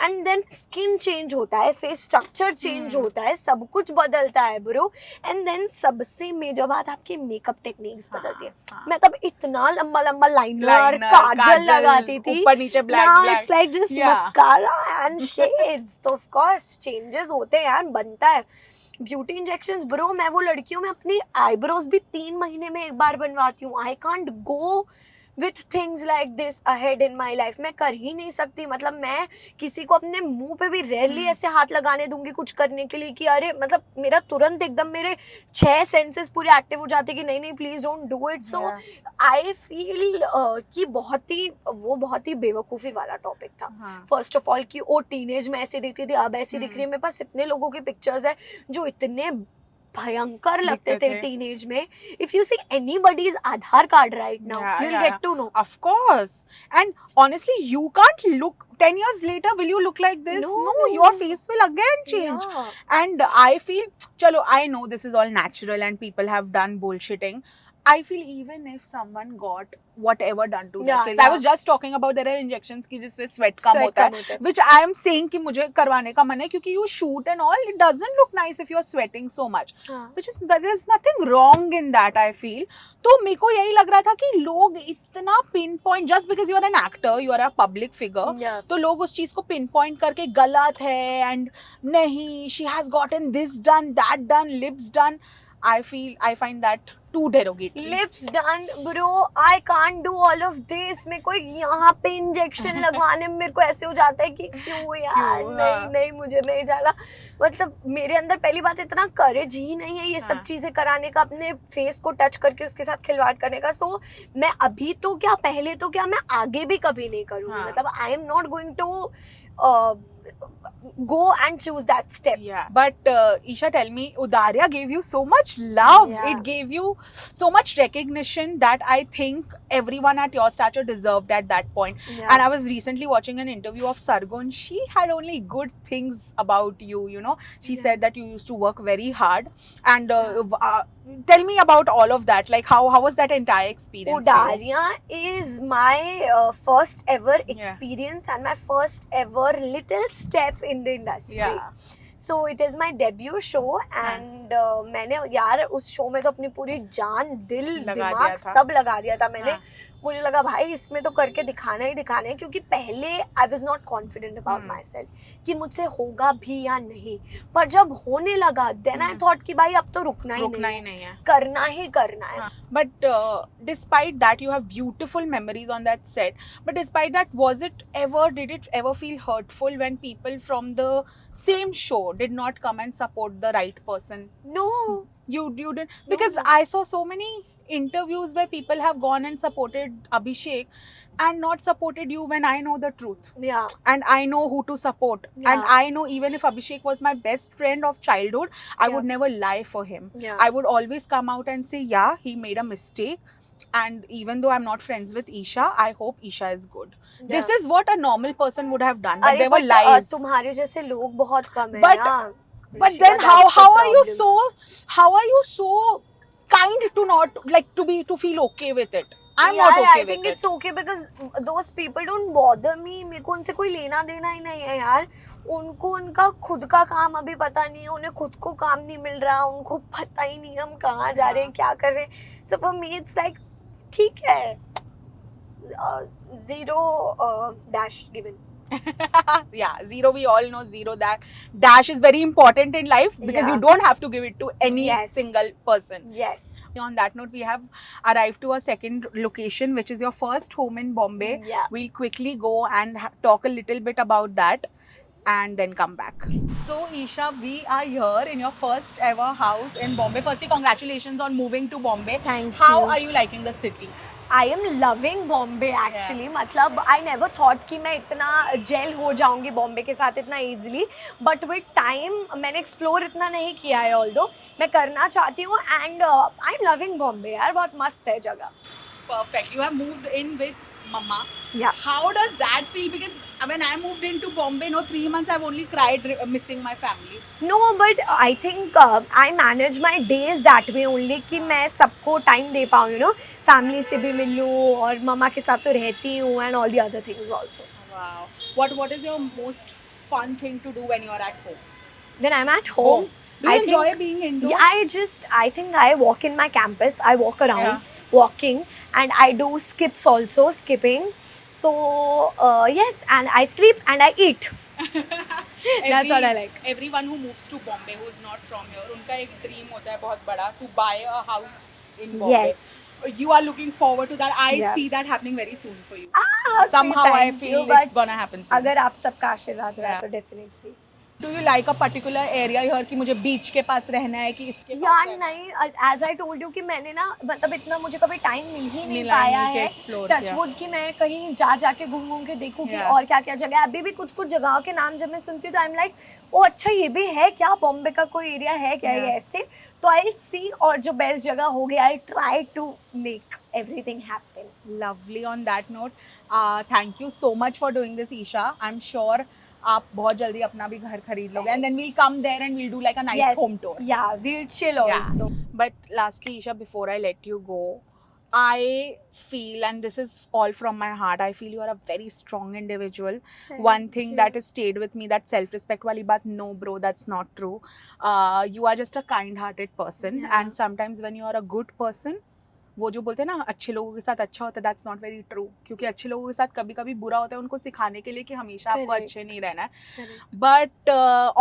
एंड देन स्किन चेंज होता है, फेस स्ट्रक्चर चेंज होता है, सब कुछ बदलता है ब्रो. एंड देन सबसे मेजर बात आपकी मेकअप टेक्निक्स बदलती है. हाँ. मैं तब इतना लंबा लंबा लाइनर Liner, काजल लगाती थी. ऊपर नीचे black Now black. it's like just Yeah. mascara and shades. तो of course changes होते हैं यार, बनता है. ब्यूटी इंजेक्शंस ब्रो, मैं वो लड़की हूँ, मैं अपनी आईब्रोज भी 3 महीने में एक बार बनवाती हूँ. I can't go with things like this ahead in my life. मैं कर ही नहीं सकती. मतलब मैं किसी को अपने मुंह पे भी रेयरली ऐसे हाथ लगाने दूंगी कुछ करने के लिए कि अरे मतलब मेरा तुरंत एकदम मेरे 6 सेंसेस पूरे एक्टिव हो जाते कि नहीं नहीं please don't do it. So I feel कि बहुत ही बेवकूफ़ी वाला टॉपिक था. हाँ. फर्स्ट ऑफ ऑल कि वो टीनेज में ऐसे दिखती थी, अब ऐसी दिख रही है. मेरे पास इतने लोगों के पिक्चर्स है जो इतने भयंकर लगते दिखते थे थे. टीनेज में. If you see anybody's Aadhaar card right now Yeah, you will yeah, get yeah. To know. Of course. And honestly, you can't look 10 years later, will you look like this? No, No, no. your face will again change. And I feel, chalo, I know this is all natural and people have done bullshitting. I feel even if someone got whatever done to their Yeah, face. I yeah. was just talking about there are injections की जिसमें sweat कम होता है. Which I am saying कि मुझे करवाने का मन है क्योंकि you shoot and all, it doesn't look nice if you are sweating so much. Which is, there is nothing wrong in that, I feel. तो मेरे को यही लग रहा था कि लोग इतना pinpoint, just because you are an actor, you are a public figure, तो लोग उस चीज को pinpoint करके गलत है and नहीं, she has gotten this done, that done, lips done. I find that too derogatory. Lips done, bro. I can't do all of this. मेरे को यहाँ पे इंजेक्शन लगवाने में मेरे को ऐसे हो जाता है कि क्यों यार, क्यों? नहीं हाँ। नहीं मुझे नहीं जाना. मतलब मेरे अंदर पहली बात इतना करेज ही नहीं है ये सब हाँ। चीजें कराने का, अपने फेस को टच करके उसके साथ खिलवाड़ करने का. सो मैं अभी तो क्या, पहले तो क्या, मैं आगे भी कभी नहीं करूंगी. हाँ. मतलब I am not going to go and choose that step. Yeah, but Isha, tell me, Udarya gave you so much love. Yeah. It gave you so much recognition that I think everyone at your stature deserved at that point. Yeah. And I was recently watching an interview of Sargon. She had only good things about you, you know. She Yeah. said that you used to work very hard. And tell me about all of that. Like, how was that entire experience? for you? Udarya is my first ever experience and my first ever little step in the industry. Yeah. So it is my debut show and मैंने यार उस show में तो अपनी पूरी जान, दिल, लगा दिमाग दिया था. सब लगा दिया था मैंने. हाँ. मुझे लगा भाई इसमें तो करके दिखाना ही दिखाना है, क्योंकि पहले I was not confident about my self कि मुझसे होगा भी या नहीं. पर जब होने लगा देन आई थॉट कि भाई अब तो रुकना ही नहीं है, करना ही करना है. But despite that, you have beautiful memories on that set. But despite that, did it ever feel hurtful when people from the same show did not come and support the right person? No. You didn't? Because No. I saw so many interviews where people have gone and supported Abhishek and not supported you when I know the truth. Yeah. And I know who to support. Yeah. And I know even if Abhishek was my best friend of childhood, I would never lie for him. Yeah. I would always come out and say, yeah, he made a mistake. And even though I'm not friends with Isha, I hope Isha is good. Yeah. This is what a normal person would have done. But अरे there were but, lies. तुम्हारे जैसे लोग बहुत कम है But- ना. But Rishika, then that's the how are you problem. how are you so kind to not like to feel okay with it? I'm यार, not okay I with think it. it's okay because those people don't bother me. मेरे को उनसे कोई लेना देना ही नहीं है यार. उनको उनका खुद का काम अभी पता नहीं है, उन्हें खुद को काम नहीं मिल रहा, उनको पता ही नहीं हम कहाँ जा रहे हैं, क्या कर रहे हैं. So for me it's like ठीक है, zero dash given. Yeah, zero, we all know zero. That dash is very important in life because Yeah. you don't have to give it to any Yes. single person. Yes. On that note, we have arrived to our second location, which is your first home in Bombay. Yeah. We'll quickly go and talk a little bit about that and then come back. So Isha, we are here in your first ever house in Bombay. Firstly, congratulations on moving to Bombay. Thank How you. are you liking the city? I am loving Bombay actually. मतलब I never thought कि मैं इतना jail हो जाऊंगी बॉम्बे के साथ इतना easily. But with time मैंने explore इतना नहीं किया है, although मैं करना चाहती हूँ and I'm loving Bombay यार, बहुत मस्त है जगह. Perfect. You have moved in with Mama. Yeah. How does that feel? Because when I moved into Bombay, 3 months I've only cried missing my family. No, but I think I manage my days that way only कि मैं सबको time दे पाऊँ, you know, family से भी मिल लूँ और मम्मा के साथ तो रहती हूँ and all the other things also. Wow. What is your most fun thing to do when you are at home? When I'm at home, Do you I enjoy think, being indoors? yeah, I think I walk in my campus. I walk around Yeah. walking and I do skips also, skipping. So yes, and I sleep and I eat. That's what I like. Everyone who moves to Bombay who's not from here, उनका एक dream होता है बहुत बड़ा to buy a house in Bombay. Yes. You are looking forward to that. I Yeah. see that happening very soon for you. Somehow I feel it's gonna happen soon. अगर आप सबका आशीर्वाद रहा Yeah. तो definitely. Do you like a particular area here कि मुझे बीच के पास रहना है कि इसके पास यार रहना है? नहीं, एज आई टोल्ड यू कि मैंने ना मतलब इतना मुझे कभी टाइम मिल ही नहीं मिला पाया नहीं कि है explore टच किया। वुड कि मैं कहीं जाके घूम के देखूं कि Yeah. और क्या क्या जगह है. अभी भी कुछ कुछ जगहों के नाम जब मैं सुनती हूँ तो आई एम लाइक ओ अच्छा ये भी है क्या, बॉम्बे का कोई एरिया है क्या ये Yeah. ऐसे. तो आई सी और जो बेस्ट जगह होगी I try to make everything happen. Lovely. On that note, thank you so much for doing this, Isha. I'm sure आप बहुत जल्दी अपना भी घर खरीद लोगे and then we'll come there and we'll do like a nice home tour. Yeah, we'll chill Yeah. also. But lastly, Isha, before I let you go, I feel, and this is all from my heart, I feel you are a very strong individual. One thing that has stayed with me, that self-respect wali baat, no bro, that's not true. You are just a kind-hearted person, Yeah. and sometimes when you are a good person, वो जो बोलते हैं ना अच्छे लोगों के साथ अच्छा होता है, दैट्स नॉट वेरी ट्रू, क्योंकि अच्छे लोगों के साथ कभी कभी बुरा होता है उनको सिखाने के लिए कि हमेशा आपको Correct. अच्छे नहीं रहना है. Correct. But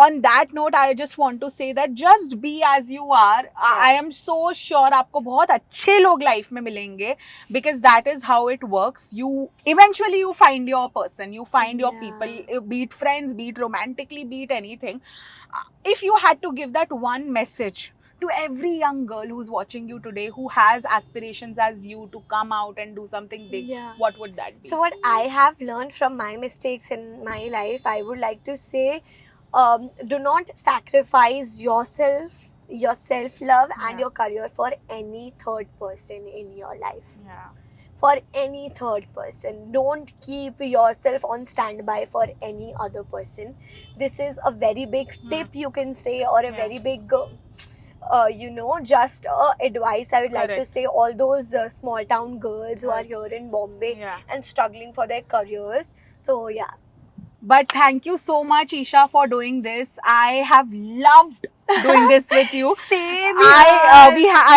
on that note, I just want to say that just be as you are. I am so sure आपको बहुत अच्छे लोग लाइफ में मिलेंगे, because that is how it works. You eventually you find your person, you find your Yeah. people, be it friends, be it romantically, be it anything. If you had to give that one message to every young girl who's watching you today, who has aspirations as you to come out and do something big, Yeah. what would that be? So what I have learned from my mistakes in my life, I would like to say, do not sacrifice yourself, your self-love and Yeah. your career for any third person in your life. Yeah. For any third person. Don't keep yourself on standby for any other person. This is a very big tip you can say, or a Yeah. very big just advice I would like to Correct. say all those small town girls who are Yes. here in Bombay Yeah. and struggling for their careers. So yeah. But thank you so much, Isha, for doing this. I have loved doing this with you. Same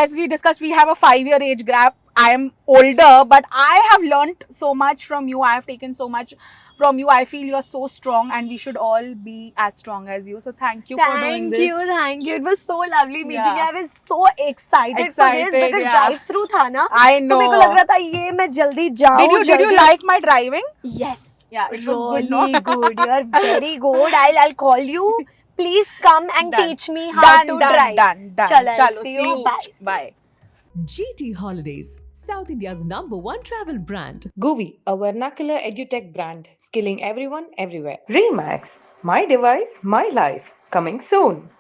As we discussed, we have a 5-year age gap. I am older, but I have learnt so much from you. I have taken so much from you. I feel you're so strong, and we should all be as strong as you. So thank you for doing this. Thank you. It was so lovely meeting you. Yeah. I was so excited for this Excited, because yeah. drive through था ना. I तो know. मेरे को लग रहा था ये मैं जल्दी जाऊँ. Did you जल्दी- like my driving? Yes. Yeah, it was good. Really No? good. You are very good. I'll call you. Please come and Done. teach me how to drive. Done. Chalo, Chalo, see you. Bye. Bye. GT Holidays, South India's #1 travel brand. Govi, a vernacular edutech brand, skilling everyone everywhere. Remax, my device, my life. Coming soon.